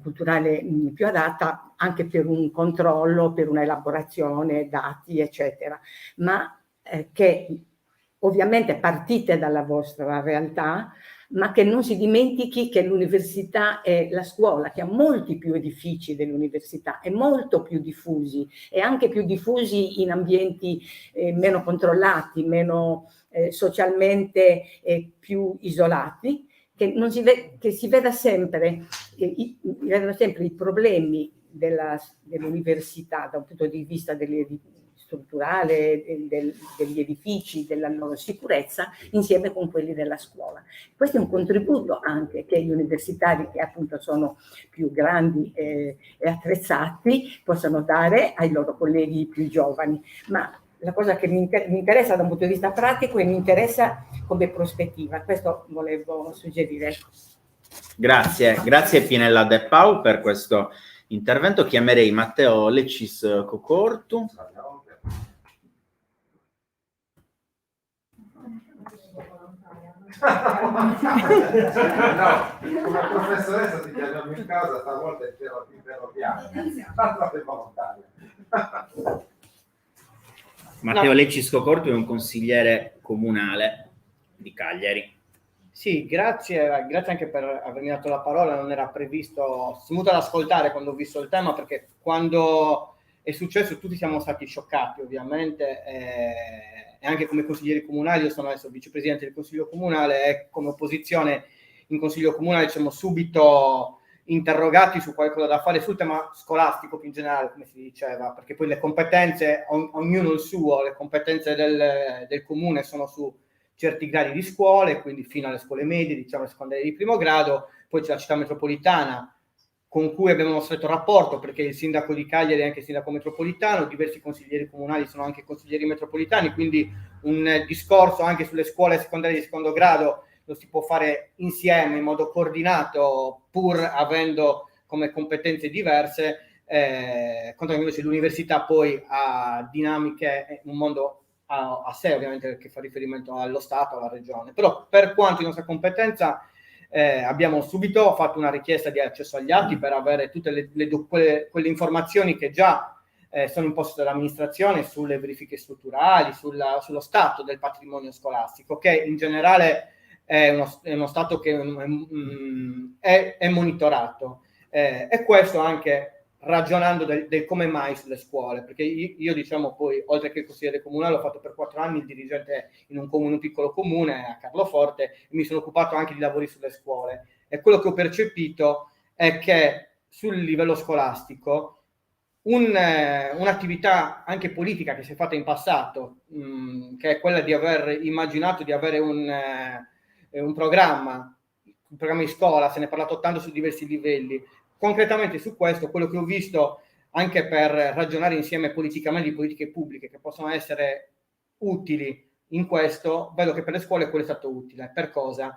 culturale più adatta anche per un controllo, per una elaborazione, dati, eccetera, ma che ovviamente partite dalla vostra realtà, ma che non si dimentichi che l'università è la scuola, che ha molti più edifici dell'università e molto più diffusi, e anche più diffusi in ambienti meno controllati, meno socialmente più isolati, che si vedano sempre i problemi dell'università da un punto di vista strutturale, degli edifici, della loro sicurezza, insieme con quelli della scuola. Questo è un contributo anche che gli universitari, che appunto sono più grandi e attrezzati, possono dare ai loro colleghi più giovani. Ma la cosa che mi interessa da un punto di vista pratico e mi interessa come prospettiva, questo volevo suggerire. Grazie Pinella De Pau per questo intervento. Chiamerei Matteo Lecis Cocortu. No, come professoressa ti chiamiamo in casa, stavolta è piano. Volontaria. Matteo Lecis Cocortu è un consigliere comunale di Cagliari. Sì, grazie anche per avermi dato la parola, non era previsto, sono venuto ad ascoltare quando ho visto il tema, perché quando è successo tutti siamo stati scioccati ovviamente, e anche come consiglieri comunali, io sono adesso vicepresidente del Consiglio Comunale e come opposizione in Consiglio Comunale ci siamo subito interrogati su qualcosa da fare sul tema scolastico più in generale, come si diceva, perché poi le competenze, ognuno il suo, le competenze del comune sono su certi gradi di scuole, quindi fino alle scuole medie, diciamo, secondarie di primo grado, poi c'è la città metropolitana con cui abbiamo uno stretto rapporto, perché il sindaco di Cagliari è anche sindaco metropolitano, diversi consiglieri comunali sono anche consiglieri metropolitani, quindi un discorso anche sulle scuole secondarie di secondo grado lo si può fare insieme in modo coordinato, pur avendo come competenze diverse, contro invece l'università poi ha dinamiche, un mondo a sé ovviamente, che fa riferimento allo Stato, alla Regione. Però per quanto di nostra competenza abbiamo subito fatto una richiesta di accesso agli atti per avere tutte quelle informazioni che già sono imposte dall'amministrazione sulle verifiche strutturali, sullo stato del patrimonio scolastico, che in generale è uno stato che è monitorato, e questo anche ragionando del come mai sulle scuole, perché io diciamo poi, oltre che il consigliere comunale, ho fatto per 4 anni il dirigente in un piccolo comune a Carloforte, e mi sono occupato anche di lavori sulle scuole, e quello che ho percepito è che sul livello scolastico un'attività anche politica che si è fatta in passato, che è quella di aver immaginato di avere un programma di scuola, se ne è parlato tanto su diversi livelli. Concretamente su questo, quello che ho visto, anche per ragionare insieme politicamente di politiche pubbliche che possono essere utili in questo, vedo che per le scuole quello è stato utile. Per cosa?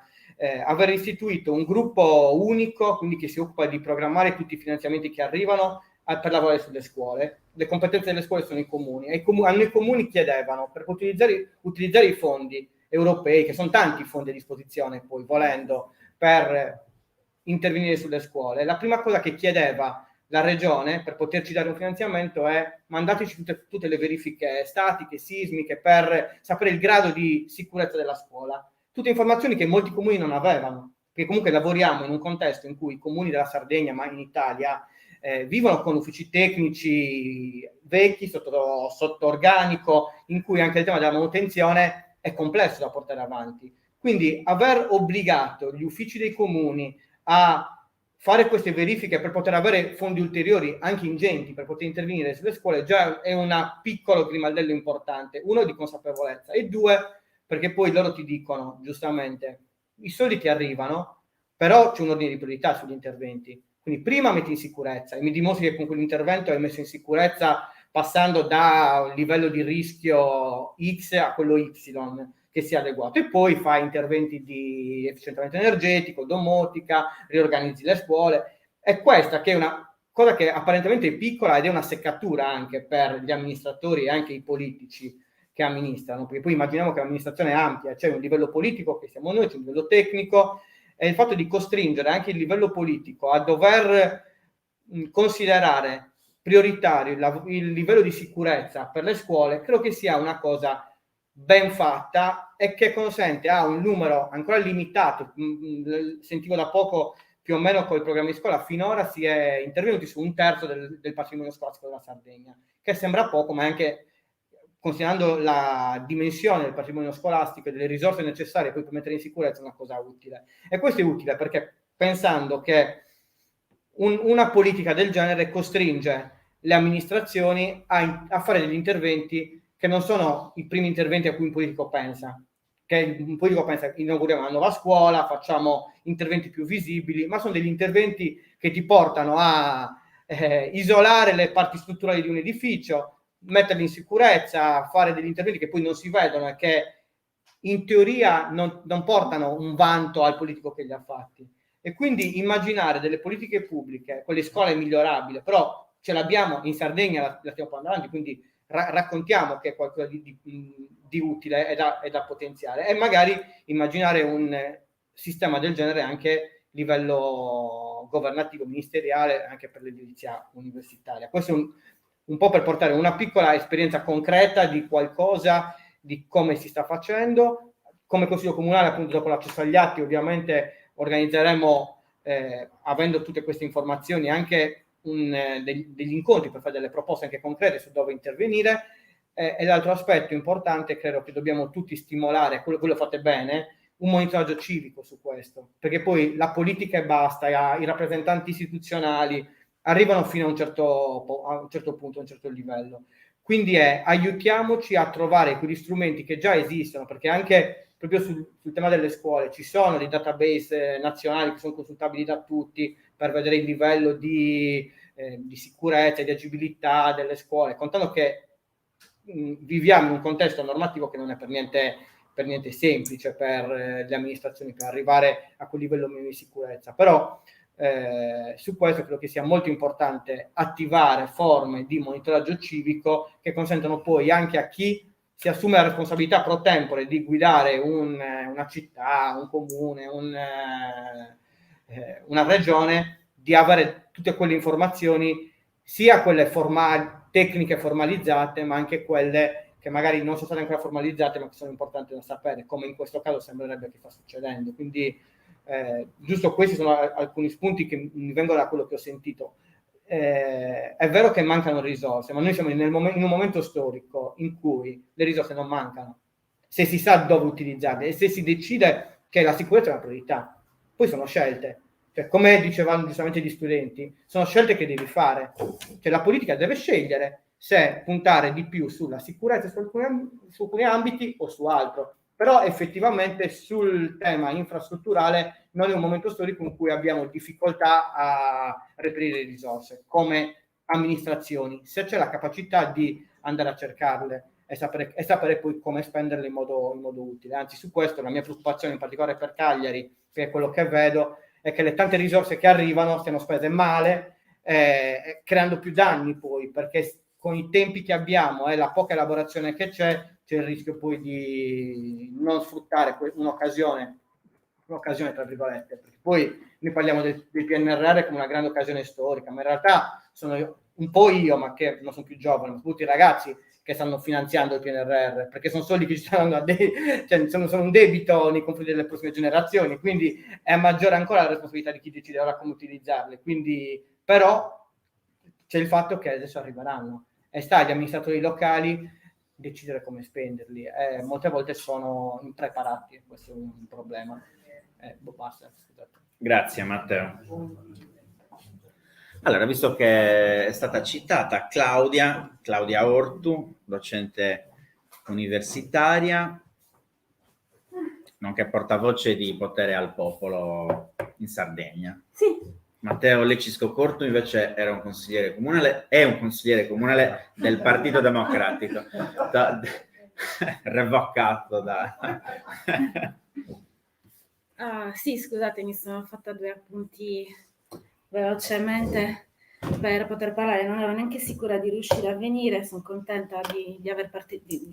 Aver istituito un gruppo unico, quindi che si occupa di programmare tutti i finanziamenti che arrivano per lavorare sulle scuole. Le competenze delle scuole sono i comuni, e a noi comuni chiedevano, per utilizzare i fondi europei, che sono tanti fondi a disposizione poi, volendo, per intervenire sulle scuole, la prima cosa che chiedeva la regione per poterci dare un finanziamento è: mandateci tutte le verifiche statiche, sismiche, per sapere il grado di sicurezza della scuola. Tutte informazioni che molti comuni non avevano, perché comunque lavoriamo in un contesto in cui i comuni della Sardegna, ma in Italia, vivono con uffici tecnici vecchi, sotto organico, in cui anche il tema della manutenzione è complesso da portare avanti. Quindi aver obbligato gli uffici dei comuni a fare queste verifiche per poter avere fondi ulteriori, anche ingenti, per poter intervenire sulle scuole, già è un piccolo grimaldello importante. Uno, di consapevolezza, e due, perché poi loro ti dicono, giustamente, i soldi ti arrivano, però c'è un ordine di priorità sugli interventi. Quindi prima metti in sicurezza, e mi dimostri che con quell'intervento hai messo in sicurezza passando da un livello di rischio X a quello Y, che sia adeguato, e poi fai interventi di efficientamento energetico, domotica, riorganizzi le scuole. È questa che è una cosa che apparentemente è piccola ed è una seccatura anche per gli amministratori e anche i politici che amministrano, perché poi immaginiamo che l'amministrazione è ampia, c'è un livello politico che siamo noi, c'è un livello tecnico, e il fatto di costringere anche il livello politico a dover considerare prioritario il livello di sicurezza per le scuole, credo che sia una cosa ben fatta e che consente a un numero ancora limitato. Sentivo da poco, più o meno col programma di scuola finora si è intervenuti su 1/3 del patrimonio scolastico della Sardegna, che sembra poco, ma è anche, considerando la dimensione del patrimonio scolastico e delle risorse necessarie poi per mettere in sicurezza, una cosa utile. E questo è utile perché, pensando che una politica del genere costringe le amministrazioni a fare degli interventi che non sono i primi interventi a cui un politico pensa, che un politico pensa: inauguriamo una nuova scuola, facciamo interventi più visibili, ma sono degli interventi che ti portano a isolare le parti strutturali di un edificio, metterli in sicurezza, fare degli interventi che poi non si vedono e che in teoria non portano un vanto al politico che li ha fatti. E quindi immaginare delle politiche pubbliche, con le scuole è migliorabile, però ce l'abbiamo in Sardegna, la stiamo portando avanti, quindi raccontiamo che è qualcosa di utile e da potenziare, e magari immaginare un sistema del genere anche a livello governativo, ministeriale, anche per l'edilizia universitaria. Questo è un po' per portare una piccola esperienza concreta di qualcosa, di come si sta facendo. come Consiglio Comunale, appunto dopo l'accesso agli atti, ovviamente organizzeremo, avendo tutte queste informazioni, anche degli incontri per fare delle proposte anche concrete su dove intervenire. E l'altro aspetto importante, credo che dobbiamo tutti stimolare, quello fate bene, un monitoraggio civico su questo, perché poi la politica e basta, i rappresentanti istituzionali arrivano fino a un certo punto, a un certo livello. Quindi aiutiamoci a trovare quegli strumenti che già esistono, perché anche proprio sul tema delle scuole ci sono dei database nazionali che sono consultabili da tutti per vedere il livello di sicurezza e di agibilità delle scuole, contando che viviamo in un contesto normativo che non è per niente semplice per le amministrazioni per arrivare a quel livello di sicurezza. Però su questo credo che sia molto importante attivare forme di monitoraggio civico che consentano poi anche a chi si assume la responsabilità pro tempore di guidare una città, un comune, una regione, di avere tutte quelle informazioni, sia quelle tecniche formalizzate, ma anche quelle che magari non sono state ancora formalizzate, ma che sono importanti da sapere, come in questo caso sembrerebbe che sta succedendo. Quindi giusto questi sono alcuni spunti che mi vengono da quello che ho sentito. È vero che mancano risorse, ma noi siamo in un momento storico in cui le risorse non mancano, se si sa dove utilizzarle e se si decide che la sicurezza è una priorità. Poi sono scelte, cioè, come dicevano giustamente gli studenti, sono scelte che devi fare, cioè la politica deve scegliere se puntare di più sulla sicurezza su alcuni ambiti o su altro. Però effettivamente sul tema infrastrutturale non è un momento storico in cui abbiamo difficoltà a reperire risorse come amministrazioni, se c'è la capacità di andare a cercarle e sapere poi come spenderle in modo utile. Anzi, su questo la mia preoccupazione, in particolare per Cagliari, che è quello che vedo, è che le tante risorse che arrivano siano spese male, creando più danni poi, perché con i tempi che abbiamo e la poca elaborazione che c'è il rischio poi di non sfruttare un'occasione tra virgolette, perché poi noi parliamo del PNRR come una grande occasione storica, ma in realtà sono un po' io, ma che non sono più giovane, ma tutti i ragazzi che stanno finanziando il PNRR, perché sono soldi che ci stanno cioè sono un debito nei confronti delle prossime generazioni, quindi è maggiore ancora la responsabilità di chi decide ora come utilizzarli. Quindi, però c'è il fatto che adesso arriveranno e sta agli amministratori locali decidere come spenderli. Molte volte sono impreparati, questo è un problema. Basta, scusate. Grazie Matteo. Allora, visto che è stata citata Claudia Ortu, docente universitaria, nonché portavoce di Potere al Popolo in Sardegna. Sì. Matteo Lecisco Corto invece è un consigliere comunale del Partito Democratico, revocato da... Sì, scusate, mi sono fatta 2 appunti velocemente per poter parlare, non ero neanche sicura di riuscire a venire, sono contenta di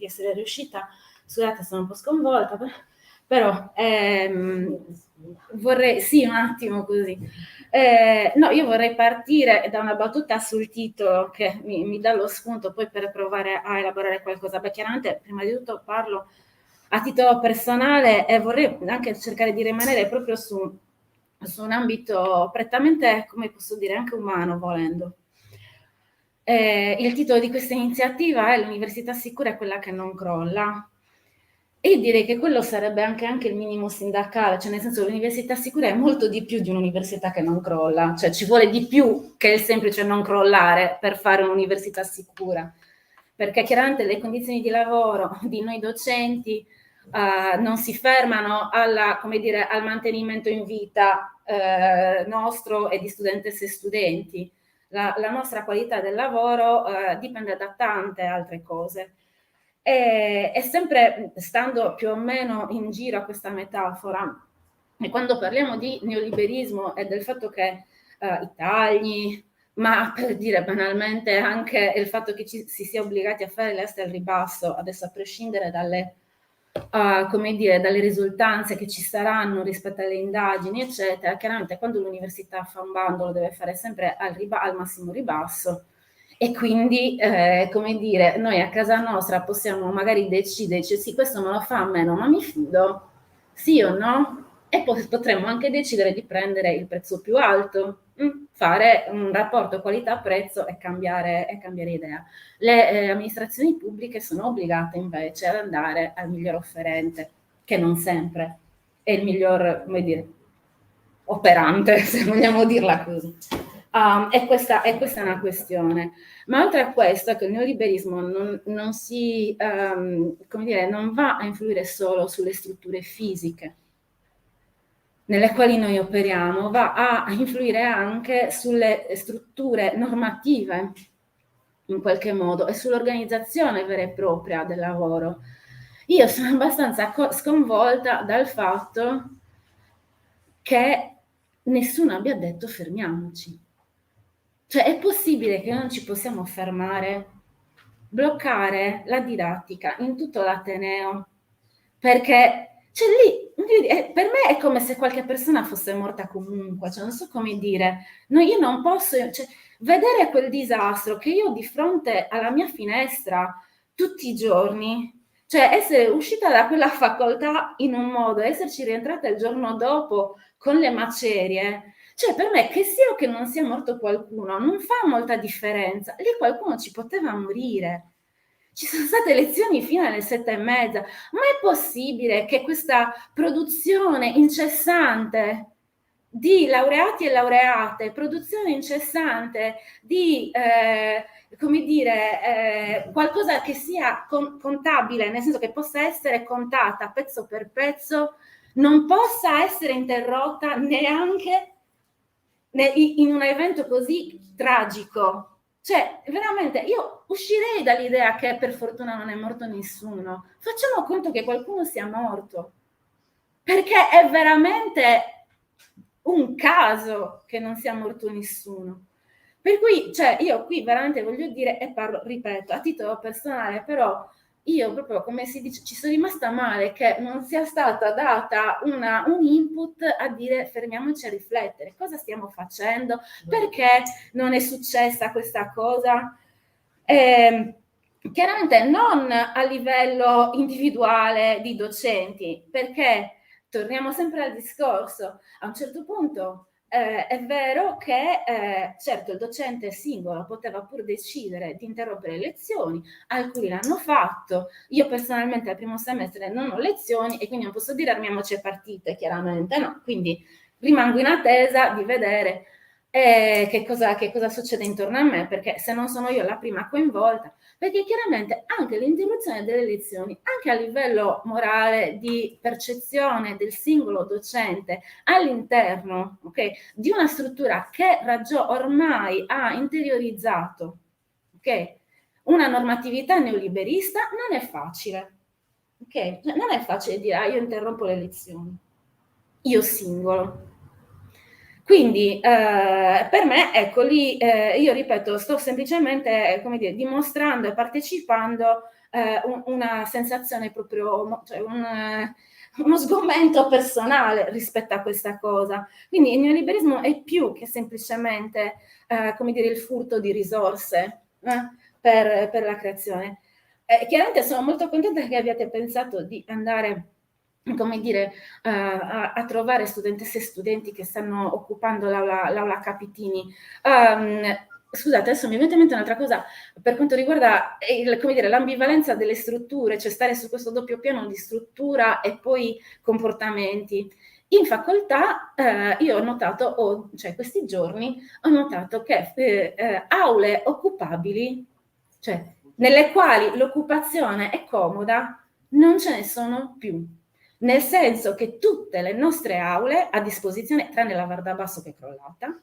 essere riuscita, scusate, sono un po' sconvolta, però vorrei, sì, un attimo così, no, io vorrei partire da una battuta sul titolo che mi dà lo spunto poi per provare a elaborare qualcosa. Beh, chiaramente prima di tutto parlo a titolo personale e vorrei anche cercare di rimanere proprio su un ambito prettamente, come posso dire, anche umano, volendo. Il titolo di questa iniziativa è "L'università sicura è quella che non crolla". E direi che quello sarebbe anche il minimo sindacale, cioè nel senso l'università sicura è molto di più di un'università che non crolla, cioè ci vuole di più che il semplice non crollare per fare un'università sicura, perché chiaramente le condizioni di lavoro di noi docenti non si fermano al mantenimento in vita nostro e di studentesse e studenti. La nostra qualità del lavoro dipende da tante altre cose. E sempre stando più o meno in giro a questa metafora, e quando parliamo di neoliberismo e del fatto che i tagli, ma per dire banalmente anche il fatto che si sia obbligati a fare le aste al ribasso, adesso a prescindere dalle risultanze che ci saranno rispetto alle indagini, eccetera, chiaramente quando l'università fa un bando lo deve fare sempre al massimo ribasso. E quindi, come dire, noi a casa nostra possiamo magari decidere, sì, questo me lo fa a meno, ma mi fido, sì o no? E poi potremmo anche decidere di prendere il prezzo più alto, fare un rapporto qualità-prezzo e cambiare idea. Le amministrazioni pubbliche sono obbligate invece ad andare al miglior offerente, che non sempre è il miglior, come dire, operante, se vogliamo dirla così. E questa è una questione. Ma oltre a questo, che il neoliberismo non si, come dire, non va a influire solo sulle strutture fisiche nelle quali noi operiamo, va a influire anche sulle strutture normative, in qualche modo, e sull'organizzazione vera e propria del lavoro. Io sono abbastanza sconvolta dal fatto che nessuno abbia detto fermiamoci. Cioè, è possibile che non ci possiamo fermare, bloccare la didattica in tutto l'ateneo, perché cioè lì, per me è come se qualche persona fosse morta comunque, cioè non so come dire, no, io non posso, cioè, vedere quel disastro che io ho di fronte alla mia finestra tutti i giorni, cioè essere uscita da quella facoltà in un modo, esserci rientrata il giorno dopo con le macerie, cioè per me che sia o che non sia morto qualcuno non fa molta differenza, lì qualcuno ci poteva morire. Ci sono state lezioni fino alle 7:30, ma è possibile che questa produzione incessante di laureati e laureate, produzione incessante di, come dire, qualcosa che sia contabile, nel senso che possa essere contata pezzo per pezzo, non possa essere interrotta neanche in un evento così tragico? Cioè, veramente, io uscirei dall'idea che per fortuna non è morto nessuno. Facciamo conto che qualcuno sia morto, perché è veramente un caso che non sia morto nessuno. Per cui, cioè, io qui veramente voglio dire, e parlo, ripeto, a titolo personale, però io proprio, come si dice, ci sono rimasta male che non sia stata data un input a dire fermiamoci a riflettere, cosa stiamo facendo, perché non è successa questa cosa. Chiaramente non a livello individuale di docenti, perché torniamo sempre al discorso, a un certo punto è vero che certo il docente singolo poteva pur decidere di interrompere le lezioni, alcuni l'hanno fatto, io personalmente al primo semestre non ho lezioni e quindi non posso dire armiamoci a partite, chiaramente no, quindi rimango in attesa di vedere che cosa succede intorno a me, perché se non sono io la prima coinvolta, perché chiaramente anche l'interruzione delle lezioni, anche a livello morale di percezione del singolo docente all'interno, okay, di una struttura che ormai ha interiorizzato, okay, una normatività neoliberista, non è facile. Okay? Non è facile dire io interrompo le lezioni, io singolo. Quindi per me, ecco lì, io ripeto, sto semplicemente, come dire, dimostrando e partecipando una sensazione proprio, cioè uno sgomento personale rispetto a questa cosa. Quindi il neoliberismo è più che semplicemente, come dire, il furto di risorse per la creazione. Chiaramente sono molto contenta che abbiate pensato di andare, come dire, a trovare studentesse e studenti che stanno occupando l'aula Capitini. Scusate, adesso mi viene in mente un'altra cosa per quanto riguarda come dire, l'ambivalenza delle strutture, cioè stare su questo doppio piano di struttura e poi comportamenti. In facoltà io ho notato, cioè questi giorni, ho notato che aule occupabili, cioè nelle quali l'occupazione è comoda, non ce ne sono più. Nel senso che tutte le nostre aule a disposizione, tranne la Vardabasso che è crollata,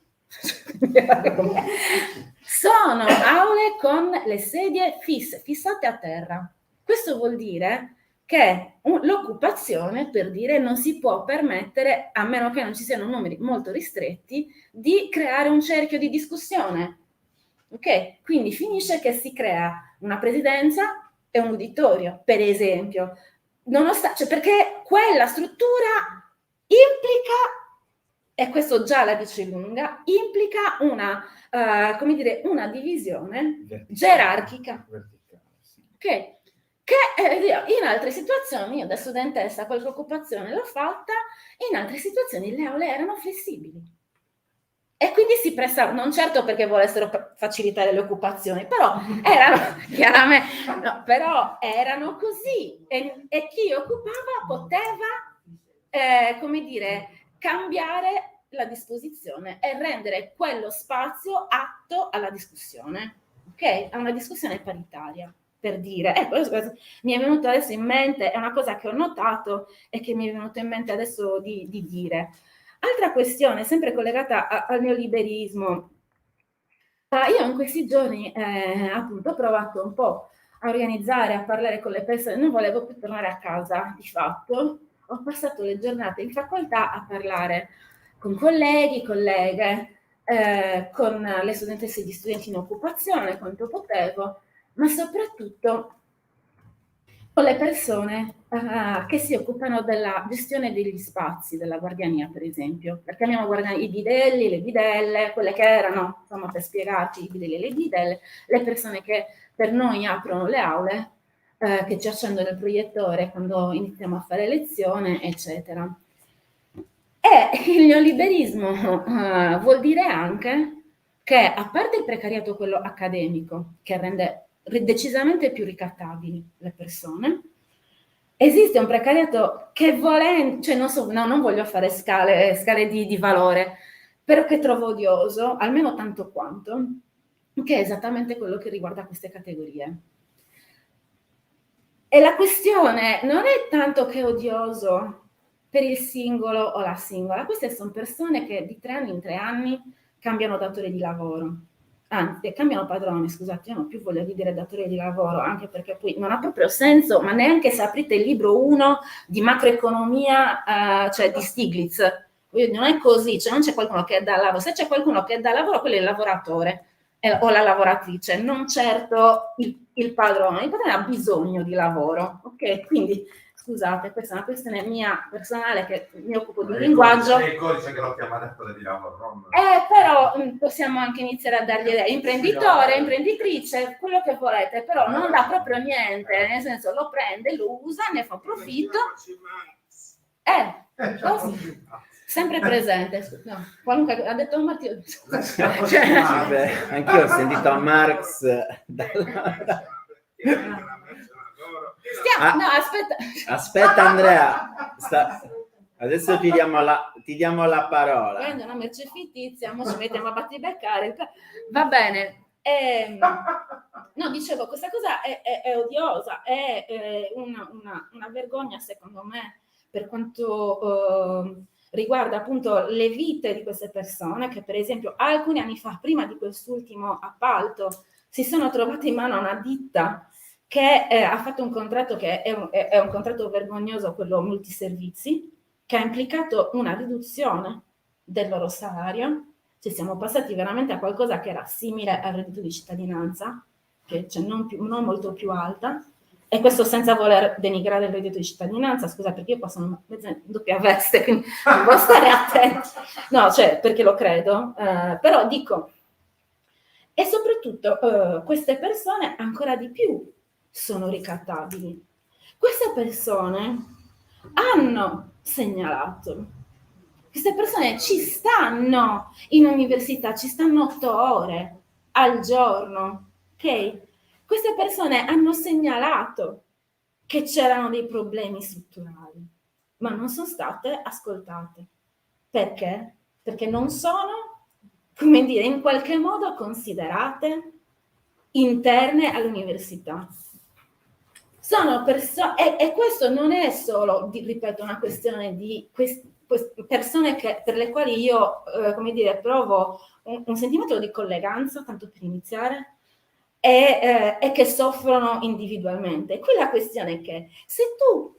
sono aule con le sedie fissate a terra. Questo vuol dire che l'occupazione, per dire, non si può permettere, a meno che non ci siano numeri molto ristretti, di creare un cerchio di discussione. Ok? Quindi finisce che si crea una presidenza e un uditorio, per esempio. Cioè perché quella struttura implica e questo già la dice lunga, implica una divisione gerarchica. Che in altre situazioni, io da studentessa qualche occupazione l'ho fatta, in altre situazioni le aule erano flessibili. E quindi si presta, non certo perché volessero facilitare le occupazioni, però erano chiaramente, no, però erano così. E chi occupava poteva, cambiare la disposizione e rendere quello spazio atto alla discussione, ok? A una discussione paritaria. Per dire, mi è venuto adesso in mente, è una cosa che ho notato e che mi è venuto in mente adesso di dire. Altra questione, sempre collegata al neoliberismo. Io in questi giorni appunto ho provato un po' a organizzare, a parlare con le persone, non volevo più tornare a casa, di fatto. Ho passato le giornate in facoltà a parlare con colleghi, colleghe, con le studentesse di studenti in occupazione, quanto potevo, ma soprattutto con le persone che si occupano della gestione degli spazi, della guardiania per esempio, perché abbiamo guardiani, i bidelli, le bidelle, quelle che erano, insomma per spiegarci, i bidelli e le bidelle, le persone che per noi aprono le aule, che ci accendono il proiettore quando iniziamo a fare lezione, eccetera. E il neoliberismo vuol dire anche che, a parte il precariato quello accademico, che rende decisamente più ricattabili le persone, esiste un precariato che non voglio fare scale di valore, però che trovo odioso, almeno tanto quanto, che è esattamente quello che riguarda queste categorie. E la questione non è tanto che è odioso per il singolo o la singola, queste sono persone che di 3 anni in 3 anni cambiano datore di lavoro, anzi cambiano padrone, scusate, io non ho più voglia di dire datore di lavoro, anche perché poi non ha proprio senso, ma neanche se aprite il libro 1 di macroeconomia, cioè di Stiglitz, non è così, cioè non c'è qualcuno che dà lavoro, se c'è qualcuno che dà lavoro, quello è il lavoratore o la lavoratrice, non certo il padrone ha bisogno di lavoro, ok? Quindi scusate, questa è una questione mia personale che mi occupo di linguaggio. È il codice che lo chiama datore di lavoro. Però possiamo anche iniziare a dargli idee. Imprenditore, imprenditrice, quello che volete, però non dà proprio niente, nel senso lo prende, lo usa, ne fa profitto. Così. Sempre presente. No, qualunque ha detto Matteo. Anch'io ho sentito Marx. No, aspetta. Aspetta Andrea, adesso ti diamo la parola. Prendo una merce fittizia, mo ci mettiamo a battibeccare. Va bene. No, dicevo, questa cosa è odiosa, è una vergogna secondo me per quanto riguarda appunto le vite di queste persone che per esempio alcuni anni fa, prima di quest'ultimo appalto, si sono trovate in mano a una ditta che ha fatto un contratto che è un contratto vergognoso, quello multiservizi, che ha implicato una riduzione del loro salario. Cioè siamo passati veramente a qualcosa che era simile al reddito di cittadinanza, che cioè non molto più alta, e questo senza voler denigrare il reddito di cittadinanza, scusa, perché io posso in doppia veste, quindi devo stare attenti. No, cioè, perché lo credo, però dico, e soprattutto queste persone ancora di più sono ricattabili. Queste persone hanno segnalato, queste persone ci stanno in università, ci stanno 8 ore al giorno, ok? Queste persone hanno segnalato che c'erano dei problemi strutturali, ma non sono state ascoltate. Perché? Perché non sono, come dire, in qualche modo considerate interne all'università. Sono persone, e questo non è solo, ripeto, una questione di persone per le quali io, come dire, provo un sentimento di colleganza, tanto per iniziare, e che soffrono individualmente. Qui la questione è che se tu,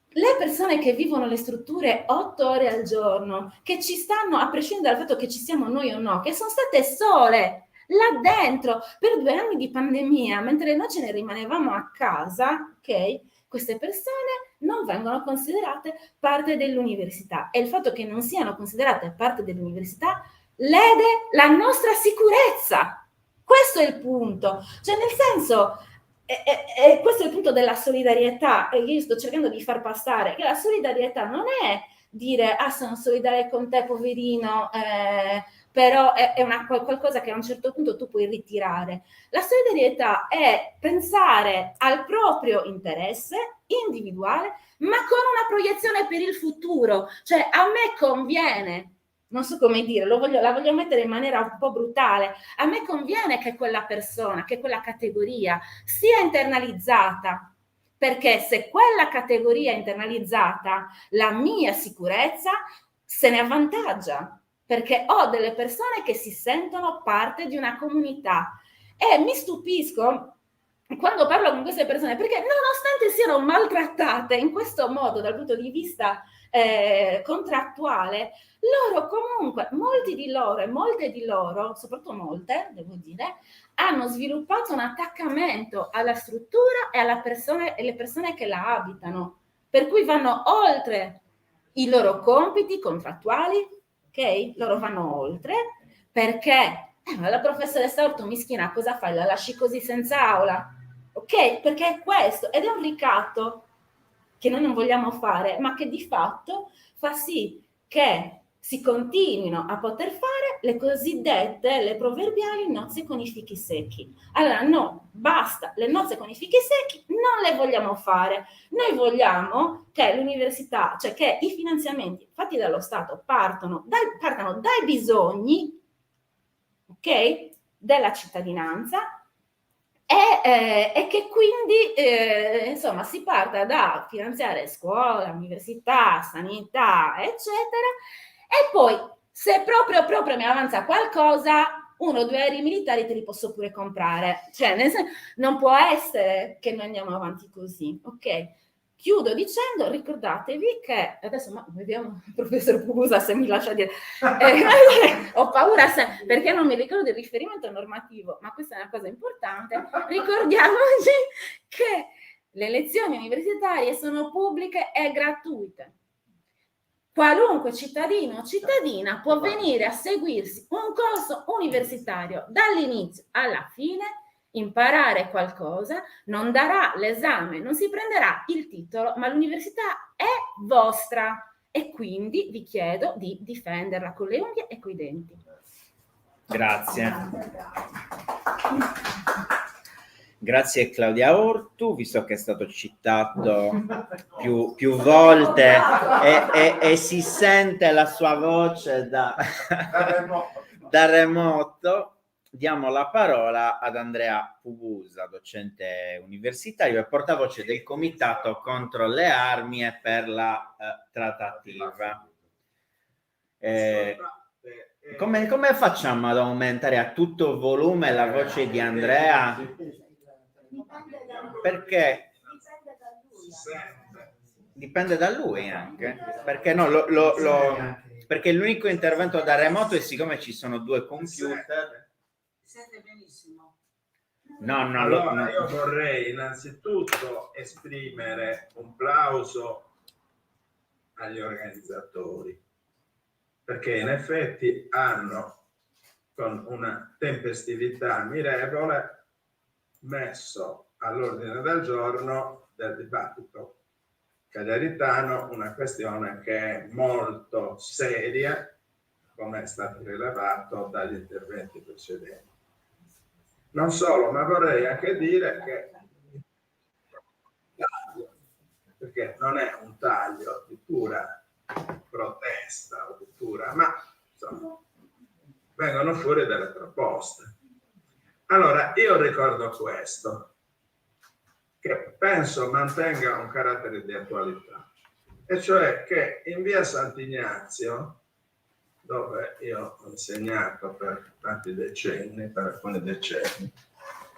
le persone che vivono le strutture 8 ore al giorno, che ci stanno, a prescindere dal fatto che ci siamo noi o no, che sono state sole là dentro per 2 anni di pandemia, mentre noi ce ne rimanevamo a casa, ok? queste persone non vengono considerate parte dell'università e il fatto che non siano considerate parte dell'università lede la nostra sicurezza. Questo è il punto, cioè nel senso, questo è il punto della solidarietà, e io sto cercando di far passare che la solidarietà non è dire sono solidaria con te poverino, però è qualcosa che a un certo punto tu puoi ritirare. La solidarietà è pensare al proprio interesse individuale, ma con una proiezione per il futuro, cioè a me conviene, non so come dire, la voglio mettere in maniera un po' brutale, a me conviene che quella persona, che quella categoria sia internalizzata, perché se quella categoria è internalizzata, la mia sicurezza se ne avvantaggia, perché ho delle persone che si sentono parte di una comunità e mi stupisco quando parlo con queste persone, perché nonostante siano maltrattate in questo modo dal punto di vista contrattuale, loro comunque, molti di loro e molte di loro, soprattutto molte, devo dire, hanno sviluppato un attaccamento alla struttura e alle persone che la abitano, per cui vanno oltre i loro compiti contrattuali, ok? Loro vanno oltre, perché la professoressa Orto mischina cosa fai? La lasci così senza aula? Ok? Perché è questo, ed è un ricatto che noi non vogliamo fare, ma che di fatto fa sì che si continuino a poter fare le cosiddette, le proverbiali nozze con i fichi secchi. Allora no, basta, le nozze con i fichi secchi non le vogliamo fare. Noi vogliamo che l'università, cioè che i finanziamenti fatti dallo Stato partano dai bisogni, ok, della cittadinanza, e che quindi insomma si parta da finanziare scuola, università, sanità, eccetera, e poi se proprio mi avanza qualcosa, 1 o 2 aerei militari te li posso pure comprare, cioè non può essere che noi andiamo avanti così, ok? Chiudo dicendo, ricordatevi che, adesso vediamo il professor Pugusa se mi lascia dire, ho paura perché non mi ricordo del riferimento normativo, ma questa è una cosa importante, ricordiamoci che le lezioni universitarie sono pubbliche e gratuite. Qualunque cittadino o cittadina può venire a seguirsi un corso universitario dall'inizio alla fine, imparare qualcosa, non darà l'esame, non si prenderà il titolo, ma l'università è vostra e quindi vi chiedo di difenderla con le unghie e coi denti. Grazie. Grazie Claudia Ortu, visto che è stato citato più volte e si sente la sua voce da remoto. Diamo la parola ad Andrea Pugusa, docente universitario e portavoce del Comitato contro le armi e per la trattativa. Come facciamo ad aumentare a tutto volume la voce di Andrea? Perché dipende da lui anche, perché no, perché l'unico intervento da remoto è siccome ci sono 2 computer. Sente benissimo. Allora io vorrei innanzitutto esprimere un plauso agli organizzatori, perché in effetti hanno, con una tempestività mirevole, messo all'ordine del giorno del dibattito cagliaritano una questione che è molto seria, come è stato rilevato dagli interventi precedenti. Non solo, ma vorrei anche dire che perché non è un taglio di pura protesta o di pura, ma insomma, vengono fuori delle proposte. Allora, io ricordo questo, che penso mantenga un carattere di attualità, e cioè che in via Sant'Ignazio, dove io ho insegnato per tanti decenni, per alcuni decenni,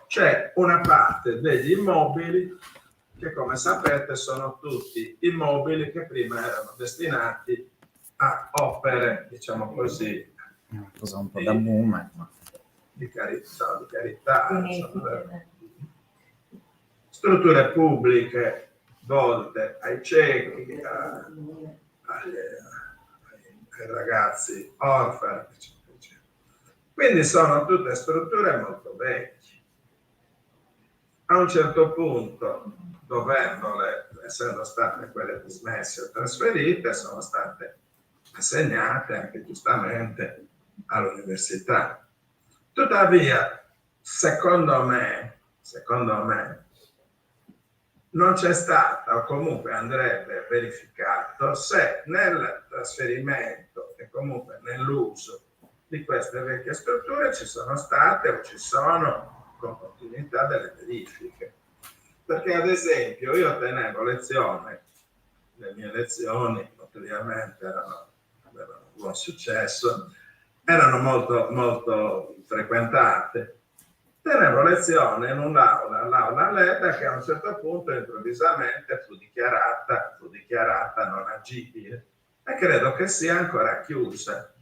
c'è una parte degli immobili che, come sapete, sono tutti immobili che prima erano destinati a opere, diciamo così, cosa un po' da boom, di carità, strutture pubbliche volte ai ciechi, ai ragazzi orfani, eccetera, eccetera. Quindi sono tutte strutture molto vecchie. A un certo punto, dovendole, essendo state quelle dismesse o trasferite, sono state assegnate anche giustamente all'università. Tuttavia, secondo me, non c'è stata, o comunque andrebbe verificato, se nel trasferimento e comunque nell'uso di queste vecchie strutture ci sono state o ci sono con continuità delle verifiche. Perché ad esempio io tenevo lezione, le mie lezioni ovviamente avevano un buon successo, erano molto frequentate. Tenevo lezione in un'aula, l'aula Leda, che a un certo punto improvvisamente fu dichiarata non agibile e credo che sia ancora chiusa.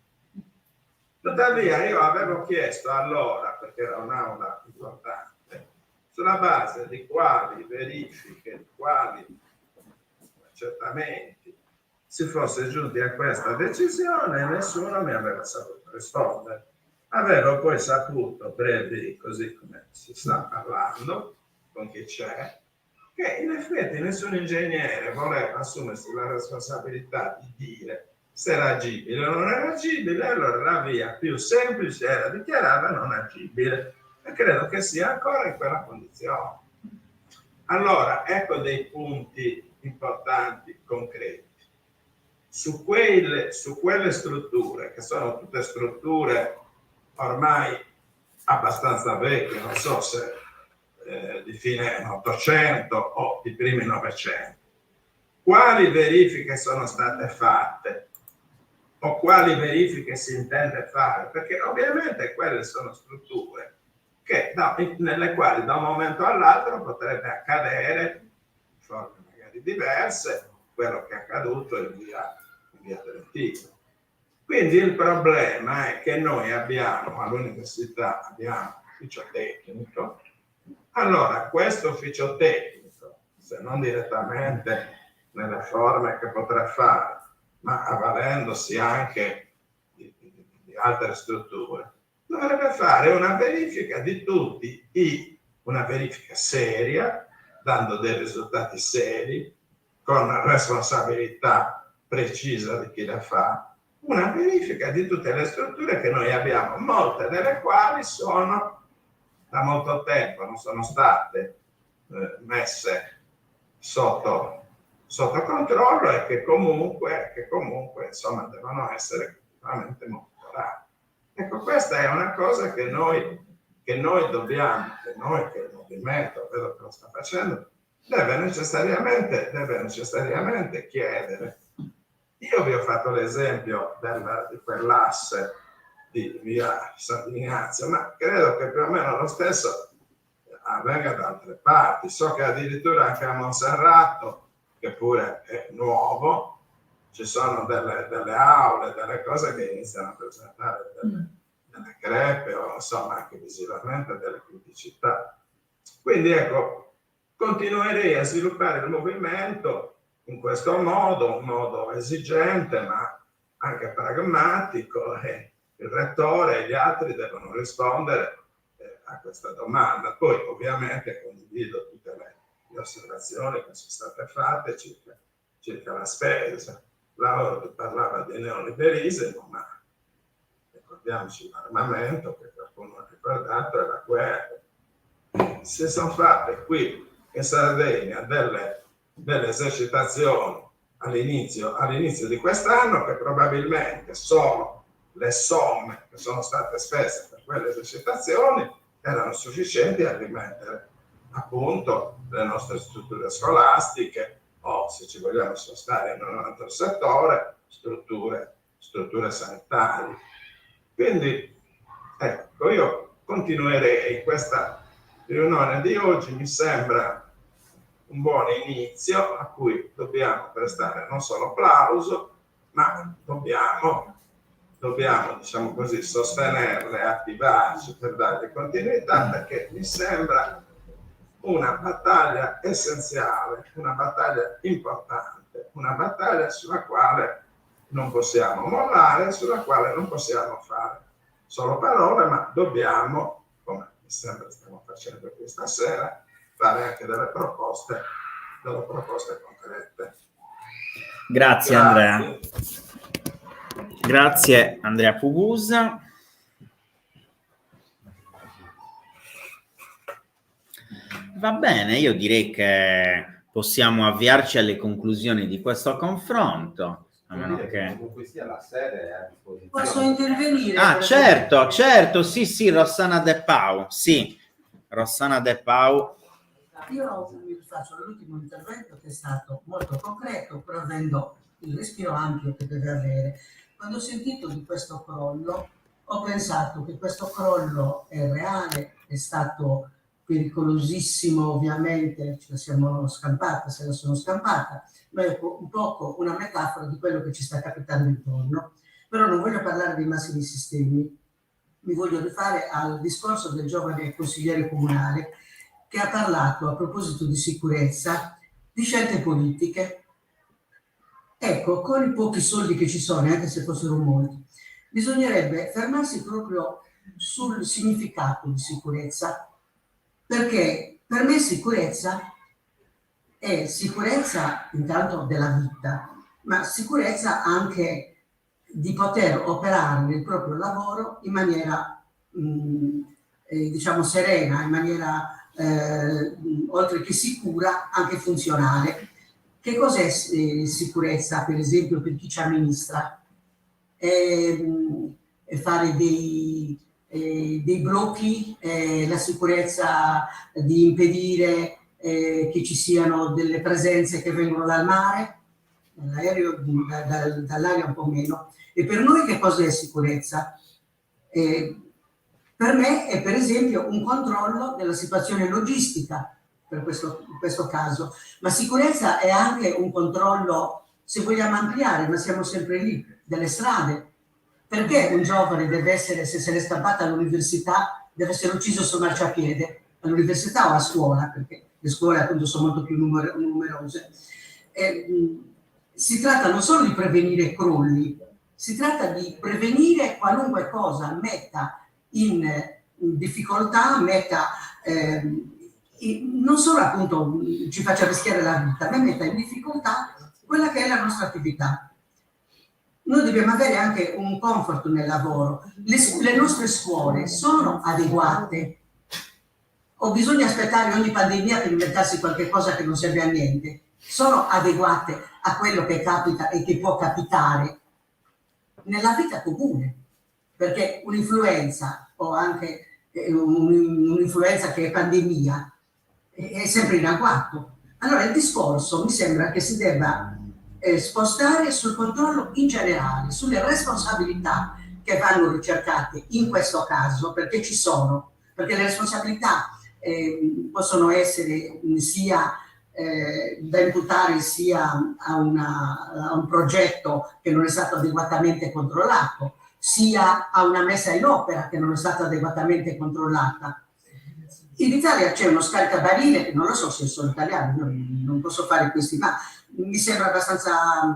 Tuttavia io avevo chiesto allora, perché era un'aula importante, sulla base di quali verifiche, di quali accertamenti si fosse giunti a questa decisione, e nessuno mi aveva saputo rispondere. Avevo poi saputo, brevi, così come si sta parlando, con chi c'è, che in effetti nessun ingegnere voleva assumersi la responsabilità di dire se era agibile o non era agibile, allora la via più semplice era dichiarata non agibile, e credo che sia ancora in quella condizione. Allora, ecco dei punti importanti, concreti. Su quelle strutture, che sono tutte strutture ormai abbastanza vecchie, non so se di fine 800 o di primi 900, quali verifiche sono state fatte o quali verifiche si intende fare? Perché ovviamente quelle sono strutture nelle quali da un momento all'altro potrebbe accadere, in forme magari diverse, quello che è accaduto in via Trentino. Quindi il problema è che noi all'università abbiamo un ufficio tecnico. Allora, questo ufficio tecnico, se non direttamente nelle forme che potrà fare, ma avvalendosi anche di altre strutture, dovrebbe fare una verifica di tutti, una verifica seria, dando dei risultati seri, con responsabilità precisa di chi la fa, una verifica di tutte le strutture che noi abbiamo, molte delle quali sono da molto tempo, non sono state messe sotto controllo e che comunque insomma devono essere veramente monitorate. Ecco, questa è una cosa che noi dobbiamo, che il movimento, vedo che lo sta facendo, deve necessariamente chiedere. Io vi ho fatto l'esempio di quell'asse di via Sant'Ignazio, ma credo che più o meno lo stesso avvenga da altre parti. So che addirittura anche a Monserrato, che pure è nuovo, ci sono delle aule, delle cose che iniziano a presentare delle crepe o insomma anche visivamente delle criticità. Quindi ecco, continuerei a sviluppare il movimento in questo modo, un modo esigente ma anche pragmatico, e il rettore e gli altri devono rispondere a questa domanda. Poi ovviamente condivido tutte le osservazioni che sono state fatte circa la spesa. Laura parlava di neoliberismo, ma ricordiamoci l'armamento, che qualcuno ha ricordato, è la guerra. Si sono fatte qui in Sardegna delle esercitazioni all'inizio di quest'anno, che probabilmente sono le somme che sono state spese per quelle esercitazioni erano sufficienti a rimettere appunto le nostre strutture scolastiche, o se ci vogliamo spostare in un altro settore, strutture sanitarie. Quindi ecco, io continuerei. Questa riunione di oggi mi sembra un buon inizio a cui dobbiamo prestare non solo plauso, ma dobbiamo diciamo così, sostenerle, attivarci per dargli continuità, perché mi sembra una battaglia essenziale, una battaglia importante, una battaglia sulla quale non possiamo mollare, sulla quale non possiamo fare solo parole, ma dobbiamo, come mi sembra stiamo facendo questa sera, fare anche delle proposte concrete. Grazie Andrea. Grazie Andrea Pugusa. Va bene, io direi che possiamo avviarci alle conclusioni di questo confronto. A meno che... Comunque sia la sede a disposizione. Posso intervenire? Ah, certo, sì, Rossana De Pau, sì, Rossana De Pau. Io mi rifaccio all'ultimo intervento che è stato molto concreto, pur avendo il respiro ampio che deve avere. Quando ho sentito di questo crollo, ho pensato che questo crollo è reale, è stato pericolosissimo ovviamente, ce la siamo scampata, se la sono scampata, ma è un poco una metafora di quello che ci sta capitando intorno. Però non voglio parlare dei massimi sistemi, mi voglio rifare al discorso del giovane consigliere comunale che ha parlato a proposito di sicurezza, di scelte politiche. Ecco, con i pochi soldi che ci sono, anche se fossero molti, bisognerebbe fermarsi proprio sul significato di sicurezza, perché per me sicurezza è sicurezza intanto della vita, ma sicurezza anche di poter operare nel proprio lavoro in maniera diciamo serena, in maniera oltre che sicura anche funzionale. Che cos'è sicurezza, per esempio, per chi ci amministra? Fare dei blocchi, la sicurezza di impedire che ci siano delle presenze che vengono dal mare, dall'aereo, dall'aria un po' meno. E per noi che cos'è sicurezza? Per me è per esempio un controllo della situazione logistica, per questo caso, ma sicurezza è anche un controllo, se vogliamo ampliare, ma siamo sempre lì, delle strade. Perché un giovane deve essere, se se n'è scappata all'università, deve essere ucciso sul marciapiede, all'università o a scuola, perché le scuole appunto sono molto più numerose. Si tratta non solo di prevenire crolli, si tratta di prevenire qualunque cosa metta in difficoltà, metta non solo appunto ci faccia rischiare la vita, ma metta in difficoltà quella che è la nostra attività. Noi dobbiamo avere anche un comfort nel lavoro. Le nostre scuole sono adeguate o bisogna aspettare ogni pandemia per inventarsi qualche cosa che non serve a niente? Sono adeguate a quello che capita e che può capitare nella vita comune, perché un'influenza o anche un'influenza che è pandemia è sempre in agguato. Allora il discorso mi sembra che si debba spostare sul controllo in generale, sulle responsabilità che vanno ricercate in questo caso, perché ci sono, perché le responsabilità possono essere sia da imputare sia a un progetto che non è stato adeguatamente controllato, sia a una messa in opera che non è stata adeguatamente controllata. In Italia c'è uno scaricabarile, che non lo so se è solo italiano, non posso fare questi, ma mi sembra abbastanza,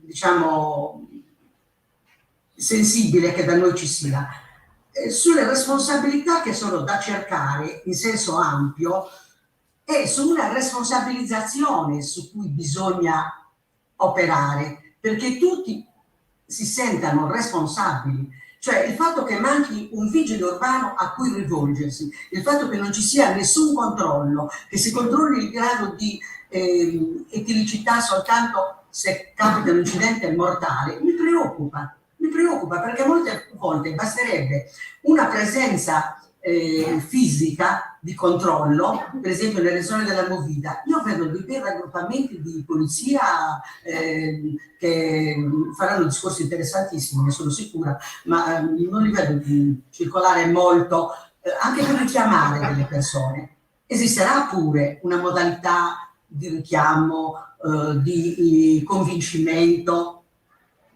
diciamo, sensibile che da noi ci sia. Sulle responsabilità che sono da cercare in senso ampio e su una responsabilizzazione su cui bisogna operare, perché tutti si sentano responsabili. Cioè il fatto che manchi un vigile urbano a cui rivolgersi, il fatto che non ci sia nessun controllo, che si controlli il grado di eticità soltanto se capita un incidente mortale, mi preoccupa perché molte volte basterebbe una presenza fisica di controllo, per esempio nelle zone della Movida. Io vedo dei raggruppamenti di polizia che faranno discorsi interessantissimi, ne sono sicura, ma non li vedo circolare molto, anche per richiamare delle persone. Esisterà pure una modalità di richiamo, di convincimento.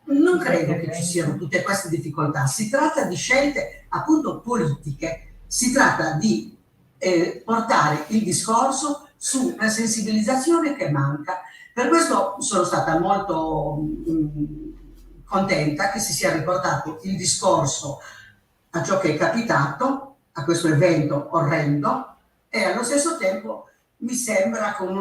Non credo che ci siano tutte queste difficoltà. Si tratta di scelte appunto politiche, si tratta di portare il discorso su una sensibilizzazione che manca. Per questo sono stata molto contenta che si sia riportato il discorso a ciò che è capitato, a questo evento orrendo, e allo stesso tempo mi sembra con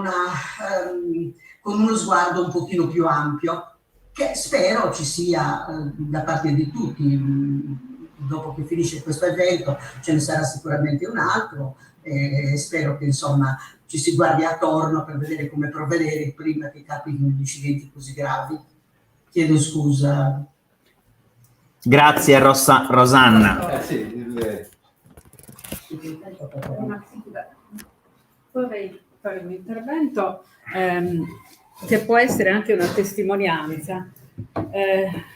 uno sguardo un pochino più ampio, che spero ci sia da parte di tutti. Dopo che finisce questo evento ce ne sarà sicuramente un altro, e spero che insomma ci si guardi attorno per vedere come provvedere prima che capitino incidenti così gravi. Chiedo scusa. Grazie Rosanna. Vorrei fare un intervento che può essere anche una testimonianza.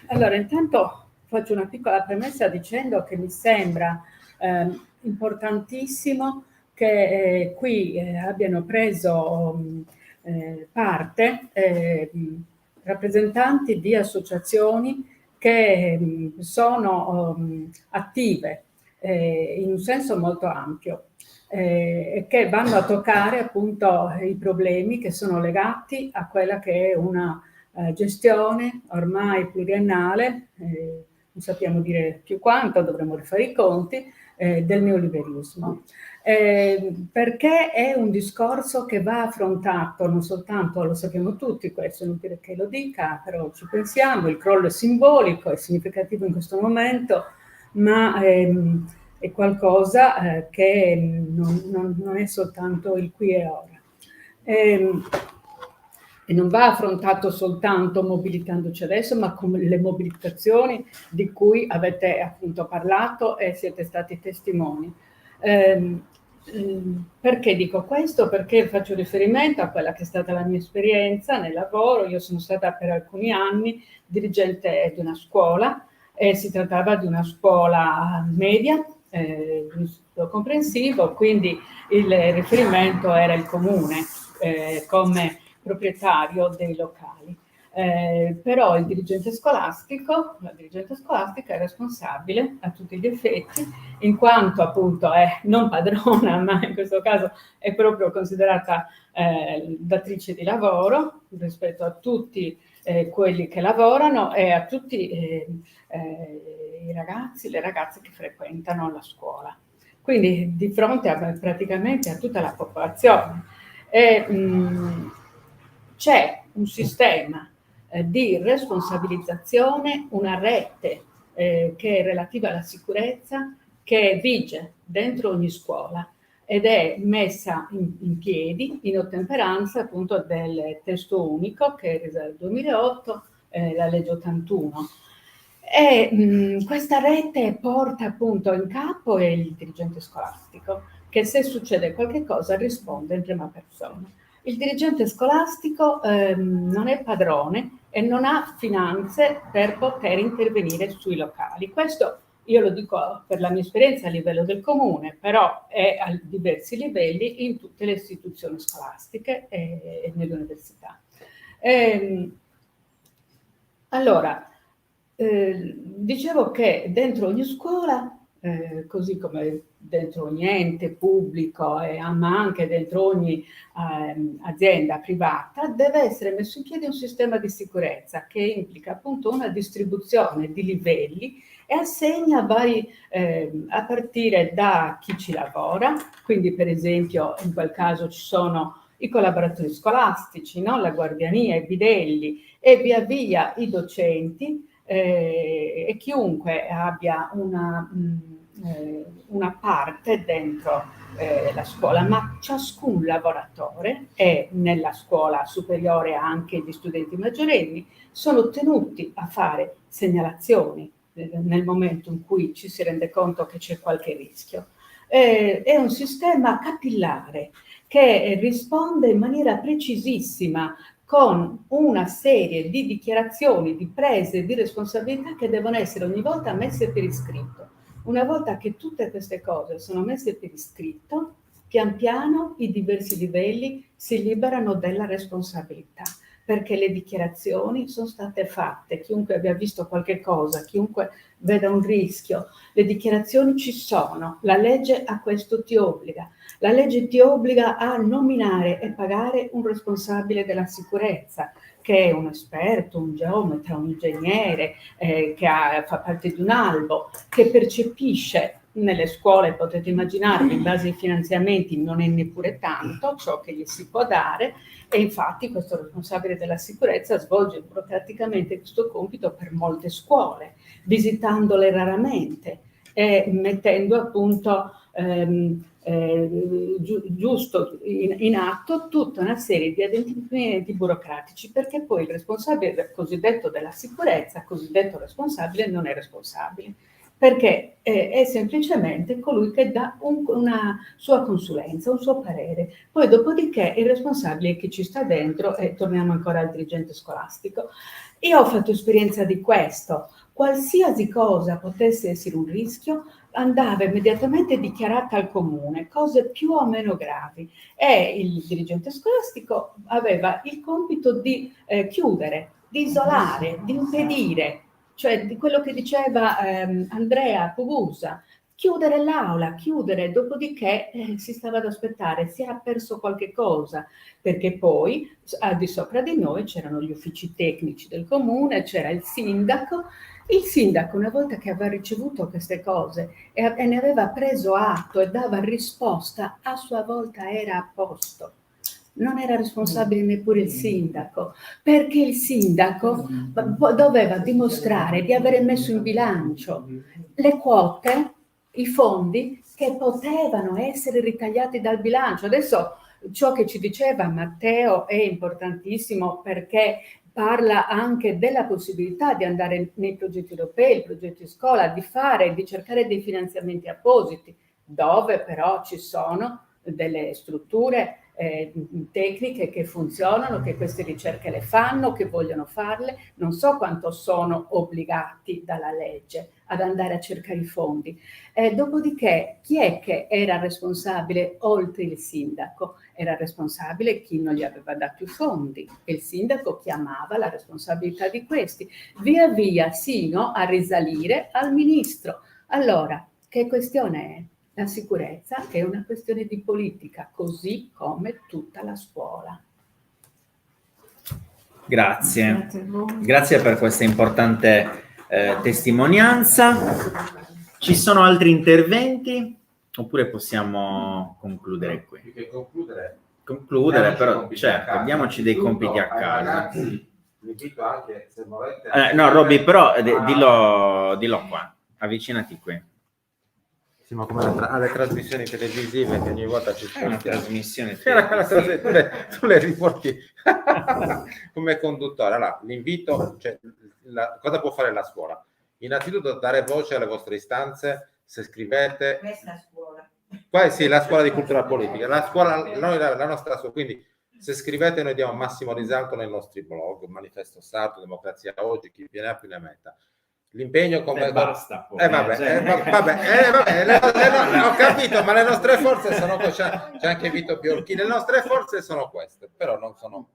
Allora, intanto faccio una piccola premessa dicendo che mi sembra importantissimo che qui abbiano preso parte rappresentanti di associazioni che sono attive in un senso molto ampio e che vanno a toccare appunto i problemi che sono legati a quella che è una gestione ormai pluriennale, non sappiamo dire più quanto, dovremmo rifare i conti, del neoliberismo. Perché è un discorso che va affrontato non soltanto, lo sappiamo tutti, questo è inutile che lo dica, però ci pensiamo, il crollo è simbolico, è significativo in questo momento, ma è qualcosa che non è soltanto il qui e ora. E non va affrontato soltanto mobilitandoci adesso, ma con le mobilitazioni di cui avete appunto parlato e siete stati testimoni. Perché dico questo? Perché faccio riferimento a quella che è stata la mia esperienza nel lavoro. Io sono stata per alcuni anni dirigente di una scuola e si trattava di una scuola media, di un istituto comprensivo, quindi il riferimento era il comune come proprietario dei locali. Però il dirigente scolastico, la dirigente scolastica è responsabile a tutti gli effetti, in quanto appunto è non padrona, ma in questo caso è proprio considerata datrice di lavoro rispetto a tutti quelli che lavorano e a tutti i ragazzi, le ragazze che frequentano la scuola. Quindi di fronte praticamente a tutta la popolazione. C'è un sistema di responsabilizzazione, una rete che è relativa alla sicurezza che vige dentro ogni scuola ed è messa in piedi in ottemperanza appunto del testo unico che è del 2008, la legge 81. E questa rete porta appunto in capo il dirigente scolastico che se succede qualche cosa risponde in prima persona. Il dirigente scolastico non è padrone e non ha finanze per poter intervenire sui locali. Questo io lo dico per la mia esperienza a livello del comune, però è a diversi livelli in tutte le istituzioni scolastiche e nelle università. Allora, dicevo che dentro ogni scuola, così come dentro ogni ente pubblico, ma anche dentro ogni azienda privata, deve essere messo in piedi un sistema di sicurezza che implica appunto una distribuzione di livelli e assegna vari, a partire da chi ci lavora, quindi per esempio in quel caso ci sono i collaboratori scolastici, no? La guardiania, i bidelli e via via i docenti e chiunque abbia una parte dentro la scuola, ma ciascun lavoratore e nella scuola superiore anche gli studenti maggiorenni sono tenuti a fare segnalazioni nel momento in cui ci si rende conto che c'è qualche rischio. È un sistema capillare che risponde in maniera precisissima con una serie di dichiarazioni, di prese di responsabilità che devono essere ogni volta messe per iscritto. Una volta che tutte queste cose sono messe per iscritto, pian piano i diversi livelli si liberano della responsabilità. perché le dichiarazioni sono state fatte. Chiunque abbia visto qualche cosa, chiunque veda un rischio, le dichiarazioni ci sono, la legge a questo ti obbliga. La legge ti obbliga a nominare e pagare un responsabile della sicurezza, che è un esperto, un geometra, un ingegnere, fa parte di un albo, che percepisce nelle scuole, potete immaginarvi, in base ai finanziamenti non è neppure tanto ciò che gli si può dare, e infatti questo responsabile della sicurezza svolge burocraticamente questo compito per molte scuole, visitandole raramente e mettendo appunto giusto in atto tutta una serie di adempimenti burocratici, perché poi il responsabile cosiddetto della sicurezza, cosiddetto responsabile, non è responsabile, perché è semplicemente colui che dà una sua consulenza, un suo parere. Poi dopodiché il responsabile è chi ci sta dentro, e torniamo ancora al dirigente scolastico. Io ho fatto esperienza di questo. Qualsiasi cosa potesse essere un rischio andava immediatamente dichiarata al comune, cose più o meno gravi, e il dirigente scolastico aveva il compito di chiudere, di isolare, di impedire, cioè di quello che diceva Andrea Pugusa, chiudere l'aula, chiudere, dopodiché si stava ad aspettare, si era perso qualche cosa, perché poi al di sopra di noi c'erano gli uffici tecnici del comune, c'era il sindaco. Il sindaco, una volta che aveva ricevuto queste cose e ne aveva preso atto e dava risposta, a sua volta era a posto. Non era responsabile neppure il sindaco, perché il sindaco doveva dimostrare di avere messo in bilancio le quote, i fondi che potevano essere ritagliati dal bilancio. Adesso ciò che ci diceva Matteo è importantissimo, perché parla anche della possibilità di andare nei progetti europei, progetti scuola, di cercare dei finanziamenti appositi, dove però ci sono delle strutture tecniche che funzionano, che queste ricerche le fanno, che vogliono farle. Non so quanto sono obbligati dalla legge ad andare a cercare i fondi. Dopodiché, chi è che era responsabile oltre il sindaco? Era responsabile chi non gli aveva dato i fondi, e il sindaco chiamava la responsabilità di questi, via via sino a risalire al ministro. Allora, che questione è? La sicurezza è una questione di politica, così come tutta la scuola. Grazie. Grazie per questa importante testimonianza. Ci sono altri interventi? Oppure possiamo concludere qui? Più che concludere, Però certo, diamoci dei compiti a casa. Ragazzi, vi invito anche, se volete... No, Robby, però dillo qua, avvicinati qui. Sì, ma come alle trasmissioni televisive che ogni volta ci sono. È una trasmissione televisiva. Tu le riporti come conduttore. Allora, l'invito, cioè, cosa può fare la scuola? Innanzitutto dare voce alle vostre istanze, se scrivete... Questa scuola. Qua sì, la scuola di cultura politica, la scuola, noi la nostra scuola, quindi se scrivete noi diamo massimo risalto nei nostri blog, Manifesto Sardo, Democrazia Oggi, chi più ne ha più ne metta. L'impegno come... basta. Ho capito, ma le nostre forze sono... C'è anche Vito Biorchi, le nostre forze sono queste, però non sono...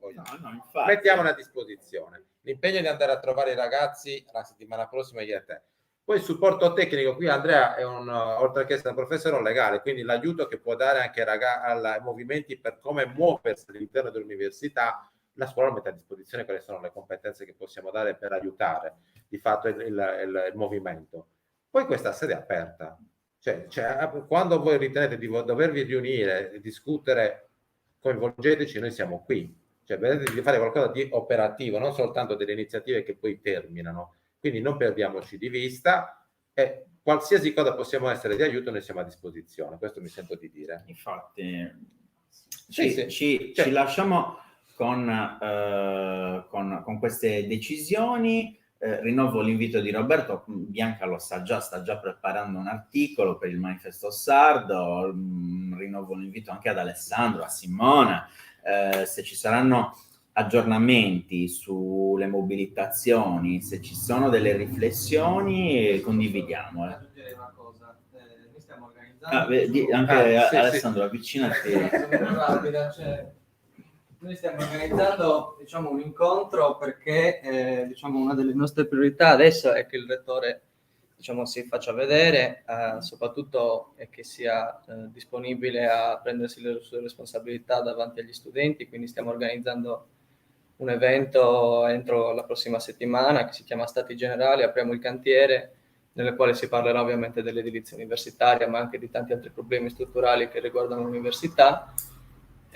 Mettiamole a disposizione. L'impegno di andare a trovare i ragazzi la settimana prossima e te. Poi il supporto tecnico, qui Andrea è oltre che essere un professore, un legale, quindi l'aiuto che può dare anche ai movimenti per come muoversi all'interno dell'università, la scuola mette a disposizione quali sono le competenze che possiamo dare per aiutare di fatto il movimento. Poi questa sede è aperta, cioè, quando voi ritenete di dovervi riunire e discutere, coinvolgeteci, noi siamo qui, cioè vedete di fare qualcosa di operativo, non soltanto delle iniziative che poi terminano. Quindi non perdiamoci di vista, e qualsiasi cosa possiamo essere di aiuto noi siamo a disposizione, questo mi sento di dire. Infatti ci lasciamo con queste decisioni. Rinnovo l'invito di Roberto, Bianca lo sa già, sta già preparando un articolo per il Manifesto Sardo, rinnovo l'invito anche ad Alessandro, a Simona, se ci saranno aggiornamenti sulle mobilitazioni, se ci sono delle riflessioni, condividiamole. Una cosa, noi stiamo organizzando... Anche Alessandro, avvicinati. Noi stiamo organizzando, diciamo, un incontro perché diciamo, una delle nostre priorità adesso è che il rettore, diciamo, si faccia vedere, soprattutto e che sia disponibile a prendersi le sue responsabilità davanti agli studenti. Quindi stiamo organizzando un evento entro la prossima settimana che si chiama Stati Generali, apriamo il cantiere, nelle quali si parlerà ovviamente dell'edilizia universitaria, ma anche di tanti altri problemi strutturali che riguardano l'università.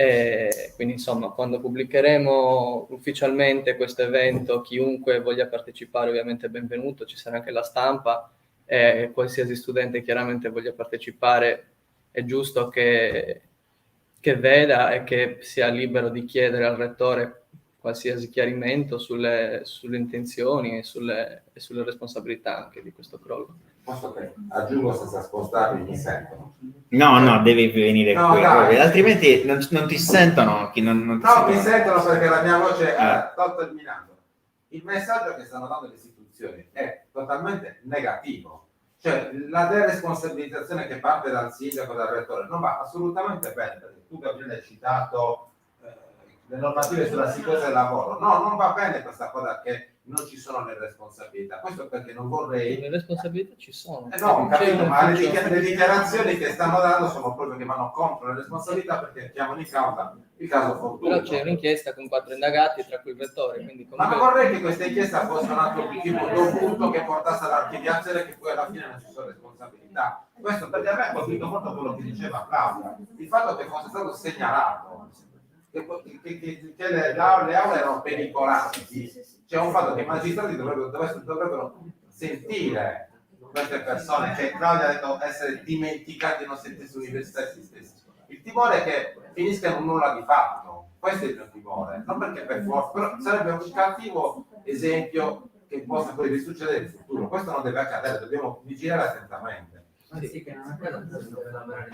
E quindi insomma, quando pubblicheremo ufficialmente questo evento, chiunque voglia partecipare ovviamente è benvenuto, ci sarà anche la stampa, e qualsiasi studente chiaramente voglia partecipare è giusto che veda e che sia libero di chiedere al rettore qualsiasi chiarimento sulle intenzioni e sulle responsabilità anche di questo crollo. Posso che aggiungo senza spostarmi, mi sentono? No, devi venire No, qui, dai. altrimenti non ti sentono. Non ti No, mi sentono perché la mia voce sto terminando. Il messaggio che stanno dando le istituzioni è totalmente negativo. Cioè, la deresponsabilizzazione che parte dal sindaco e dal rettore non va assolutamente bene, perché tu, Gabriele, hai citato le normative sulla sicurezza del lavoro. No, non va bene questa cosa che non ci sono le responsabilità. Questo perché non vorrei... Le responsabilità ci sono. No, ho capito, ma le dichiarazioni che stanno dando sono proprio che vanno contro le responsabilità perché chiamano in causa il caso Fortuno. Però c'è un'inchiesta con 4 indagati, tra cui il rettore. Quindi Ma non vorrei che questa inchiesta fosse un altro tipo dovuto che portasse all'archiviazione che poi alla fine non ci sono responsabilità. Questo perché a me ha colpito molto quello che diceva Claudia. Il fatto che fosse stato segnalato che le aule erano pericolanti, c'è un fatto che i magistrati dovrebbero sentire queste persone, che Claudia ha detto essere dimenticati, non sentirsi università stessi. Il timore è che finisca in un nulla di fatto, questo è il mio timore, non perché per forza, però sarebbe un cattivo esempio che possa poi risuccedere in futuro. Questo non deve accadere, dobbiamo vigilare attentamente. Sì, che non accada, deve lavorare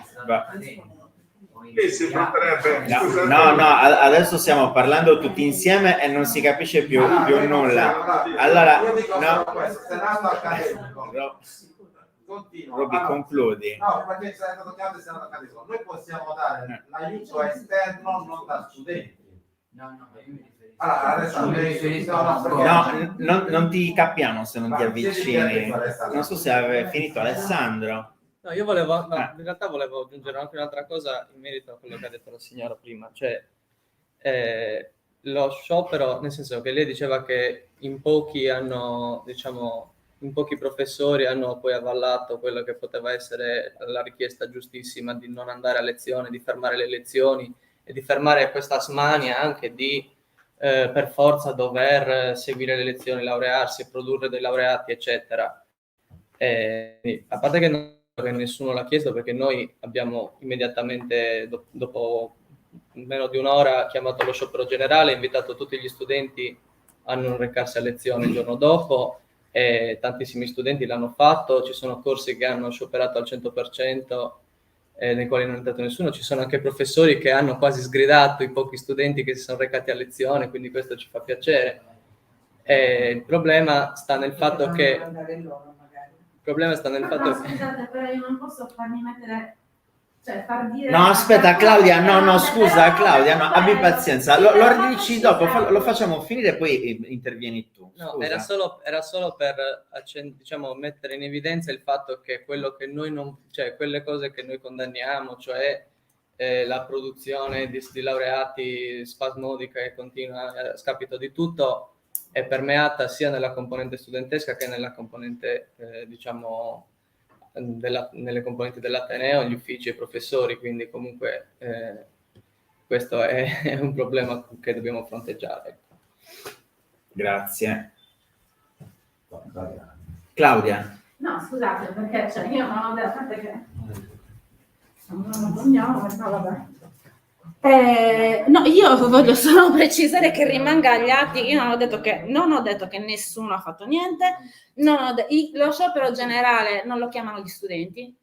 si potrebbe... No, adesso stiamo parlando tutti insieme e non si capisce più nulla. Allora, io dico no. solo questo, senato accademico. Continua. Roby, concludi. No, perché è stato chiamato il senato accademico. Noi possiamo dare l'aiuto esterno non da studenti. No, io mi riferisco. Allora, adesso mi riferisco No, non ti capiamo se non ti avvicini. Non so se aveva finito Alessandro. No, io volevo, in realtà volevo aggiungere anche un'altra cosa in merito a quello che ha detto la signora prima, cioè lo sciopero, nel senso che lei diceva che in pochi professori hanno poi avallato quello che poteva essere la richiesta giustissima di non andare a lezione, di fermare le lezioni e di fermare questa smania anche di per forza dover seguire le lezioni, laurearsi, produrre dei laureati, eccetera. A parte che nessuno l'ha chiesto, perché noi abbiamo immediatamente dopo meno di un'ora chiamato lo sciopero generale, invitato tutti gli studenti a non recarsi a lezione il giorno dopo, e tantissimi studenti l'hanno fatto. Ci sono corsi che hanno scioperato al 100%, nei quali non è entrato nessuno. Ci sono anche professori che hanno quasi sgridato i pochi studenti che si sono recati a lezione, quindi questo ci fa piacere. Il problema sta nel fatto che scusate, però io non posso farmi mettere, cioè far dire... No, aspetta Claudia, no, scusa Claudia, no, abbi pazienza, lo ridici dopo, lo facciamo finire e poi intervieni tu. No, era solo per mettere in evidenza il fatto che quello che noi quelle cose che noi condanniamo, cioè la produzione di laureati spasmodica che continua a scapito di tutto, è permeata sia nella componente studentesca che nella componente, nelle componenti dell'Ateneo, gli uffici e i professori, quindi comunque questo è un problema che dobbiamo fronteggiare. Grazie. Claudia. No, scusate, perché io non ho detto che... vabbè. No, io voglio solo precisare che rimanga agli atti. Io non ho detto che nessuno ha fatto niente. Lo sciopero generale non lo chiamano gli studenti,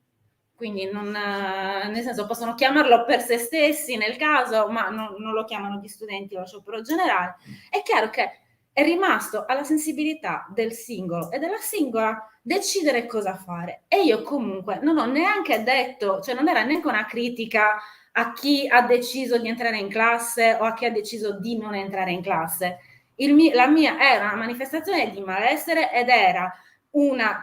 quindi nel senso possono chiamarlo per se stessi nel caso, ma non lo chiamano gli studenti lo sciopero generale. È chiaro che è rimasto alla sensibilità del singolo e della singola decidere cosa fare. E io comunque non ho neanche detto, cioè non era neanche una critica a chi ha deciso di entrare in classe o a chi ha deciso di non entrare in classe. La mia era una manifestazione di malessere ed era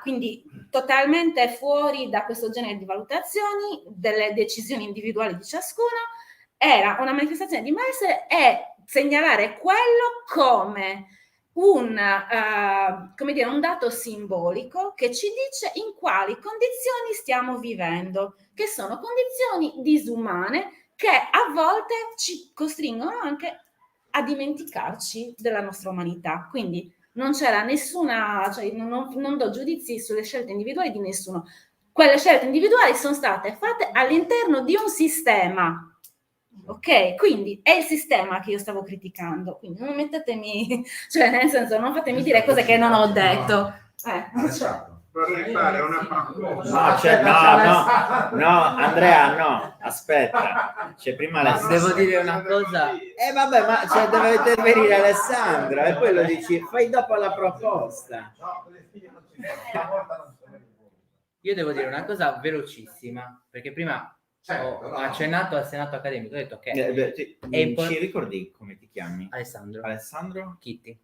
quindi totalmente fuori da questo genere di valutazioni, delle decisioni individuali di ciascuno. Era una manifestazione di malessere e segnalare quello come un dato simbolico che ci dice in quali condizioni stiamo vivendo, che sono condizioni disumane che a volte ci costringono anche a dimenticarci della nostra umanità. Quindi non c'era nessuna, cioè non do giudizi sulle scelte individuali di nessuno. Quelle scelte individuali sono state fatte all'interno di un sistema. Ok? Quindi è il sistema che io stavo criticando. Quindi non mettetemi, cioè nel senso, non fatemi dire cose che non ho detto. Vorrei fare una proposta. No, Andrea, no, aspetta. Prima devo dire una cosa. Vabbè, ma deve intervenire Alessandro e poi lo dici, fai dopo la proposta. Io devo dire una cosa velocissima, perché prima ho accennato al Senato accademico, ho detto che ci ricordi come ti chiami? Alessandro Chitti.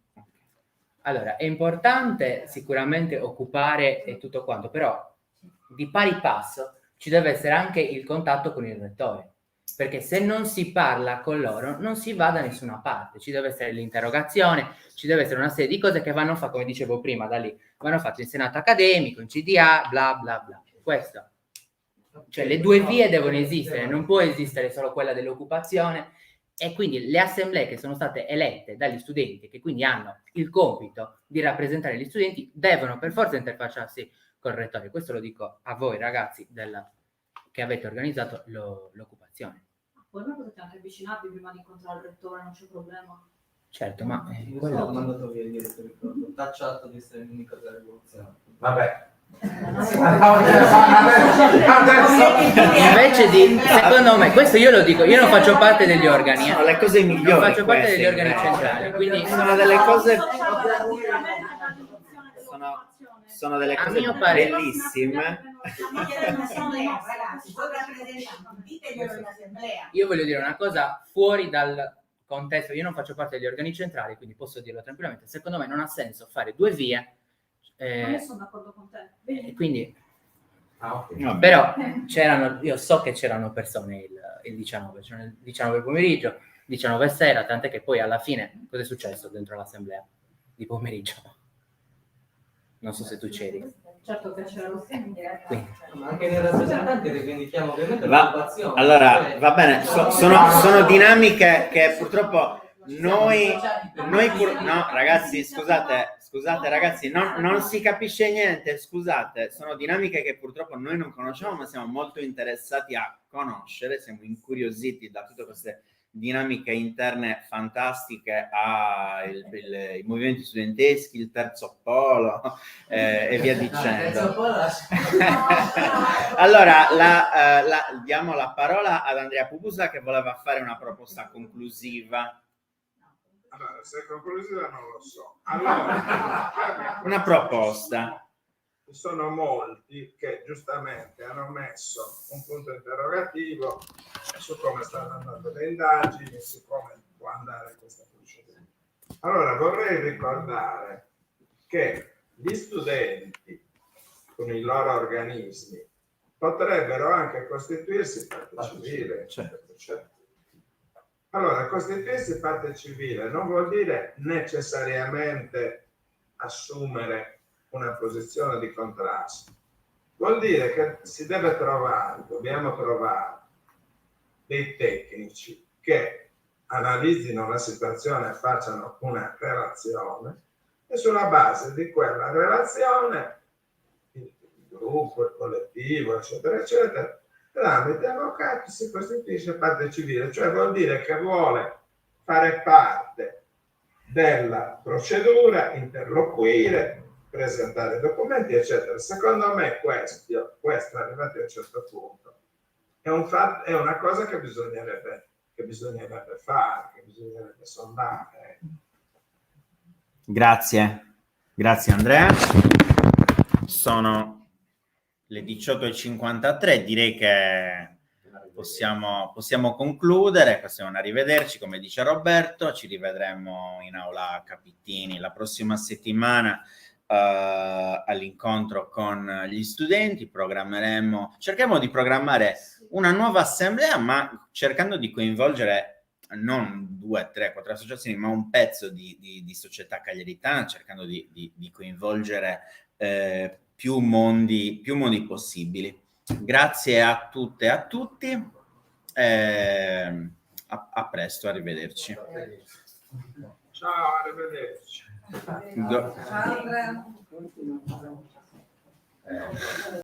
Allora, è importante sicuramente occupare e tutto quanto, però di pari passo ci deve essere anche il contatto con il rettore, perché se non si parla con loro non si va da nessuna parte, ci deve essere l'interrogazione, ci deve essere una serie di cose che vanno fatte, come dicevo prima, da lì vanno fatte in Senato accademico, in CDA, bla bla bla. Questo. Cioè le due vie devono esistere, non può esistere solo quella dell'occupazione. E quindi le assemblee che sono state elette dagli studenti, che quindi hanno il compito di rappresentare gli studenti, devono per forza interfacciarsi col rettore. Questo lo dico a voi ragazzi che avete organizzato l'occupazione. Poi non potete anche avvicinarvi prima di incontrare il rettore, non c'è problema. Certo, ma quello ho mandato via ieri, ti ricordo, tacciato di essere nemico della rivoluzione. Vabbè. Invece di, secondo me, questo io lo dico, io non faccio parte degli organi, sono le cose migliori, non faccio parte degli organi centrali, quindi sono delle cose sono delle cose bellissime. Io voglio dire una cosa fuori dal contesto, io non faccio parte degli organi centrali, quindi posso dirlo tranquillamente. Secondo me non ha senso fare due vie. Io sono d'accordo con te. Quindi, però io so che c'erano persone il 19 pomeriggio, 19 sera, tant'è che poi alla fine cosa è successo dentro l'assemblea di pomeriggio? Non so se tu c'eri. Certo che c'ero. Ma anche nei rappresentanti rivendichiamo ovviamente l'occupazione. Allora, va bene, sono dinamiche che purtroppo no, ragazzi, scusate ragazzi, non si capisce niente, scusate, sono dinamiche che purtroppo noi non conosciamo, ma siamo molto interessati a conoscere, siamo incuriositi da tutte queste dinamiche interne fantastiche ai movimenti studenteschi, il terzo polo e via dicendo. Allora, diamo la parola ad Andrea Pupusa che voleva fare una proposta conclusiva. Allora, se conclusiva non lo so. Allora, una proposta. Ci sono molti che giustamente hanno messo un punto interrogativo su come stanno andando le indagini, su come può andare questa procedura. Allora, vorrei ricordare che gli studenti con i loro organismi potrebbero anche costituirsi parte civile. Certo. Allora, costituirsi parte civile non vuol dire necessariamente assumere una posizione di contrasto. Vuol dire che dobbiamo trovare dei tecnici che analizzino la situazione e facciano una relazione e sulla base di quella relazione il gruppo, il collettivo, eccetera, eccetera, tramite avvocati si costituisce parte civile, cioè vuol dire che vuole fare parte della procedura, interloquire, presentare documenti, eccetera. Secondo me questo arrivati a un certo punto, è una cosa che bisognerebbe fare, che bisognerebbe sondare. Grazie Andrea. Sono le 18:53, direi che possiamo concludere. Questo è un arrivederci, come dice Roberto. Ci rivedremo in aula Capittini la prossima settimana all'incontro con gli studenti. Cercheremo di programmare una nuova assemblea, ma cercando di coinvolgere non 2, 3, 4 associazioni, ma un pezzo di società cagliaritana, cercando di coinvolgere più mondi possibili. Grazie a tutte e a tutti, a presto, arrivederci. Ciao, arrivederci. Ciao Andrea.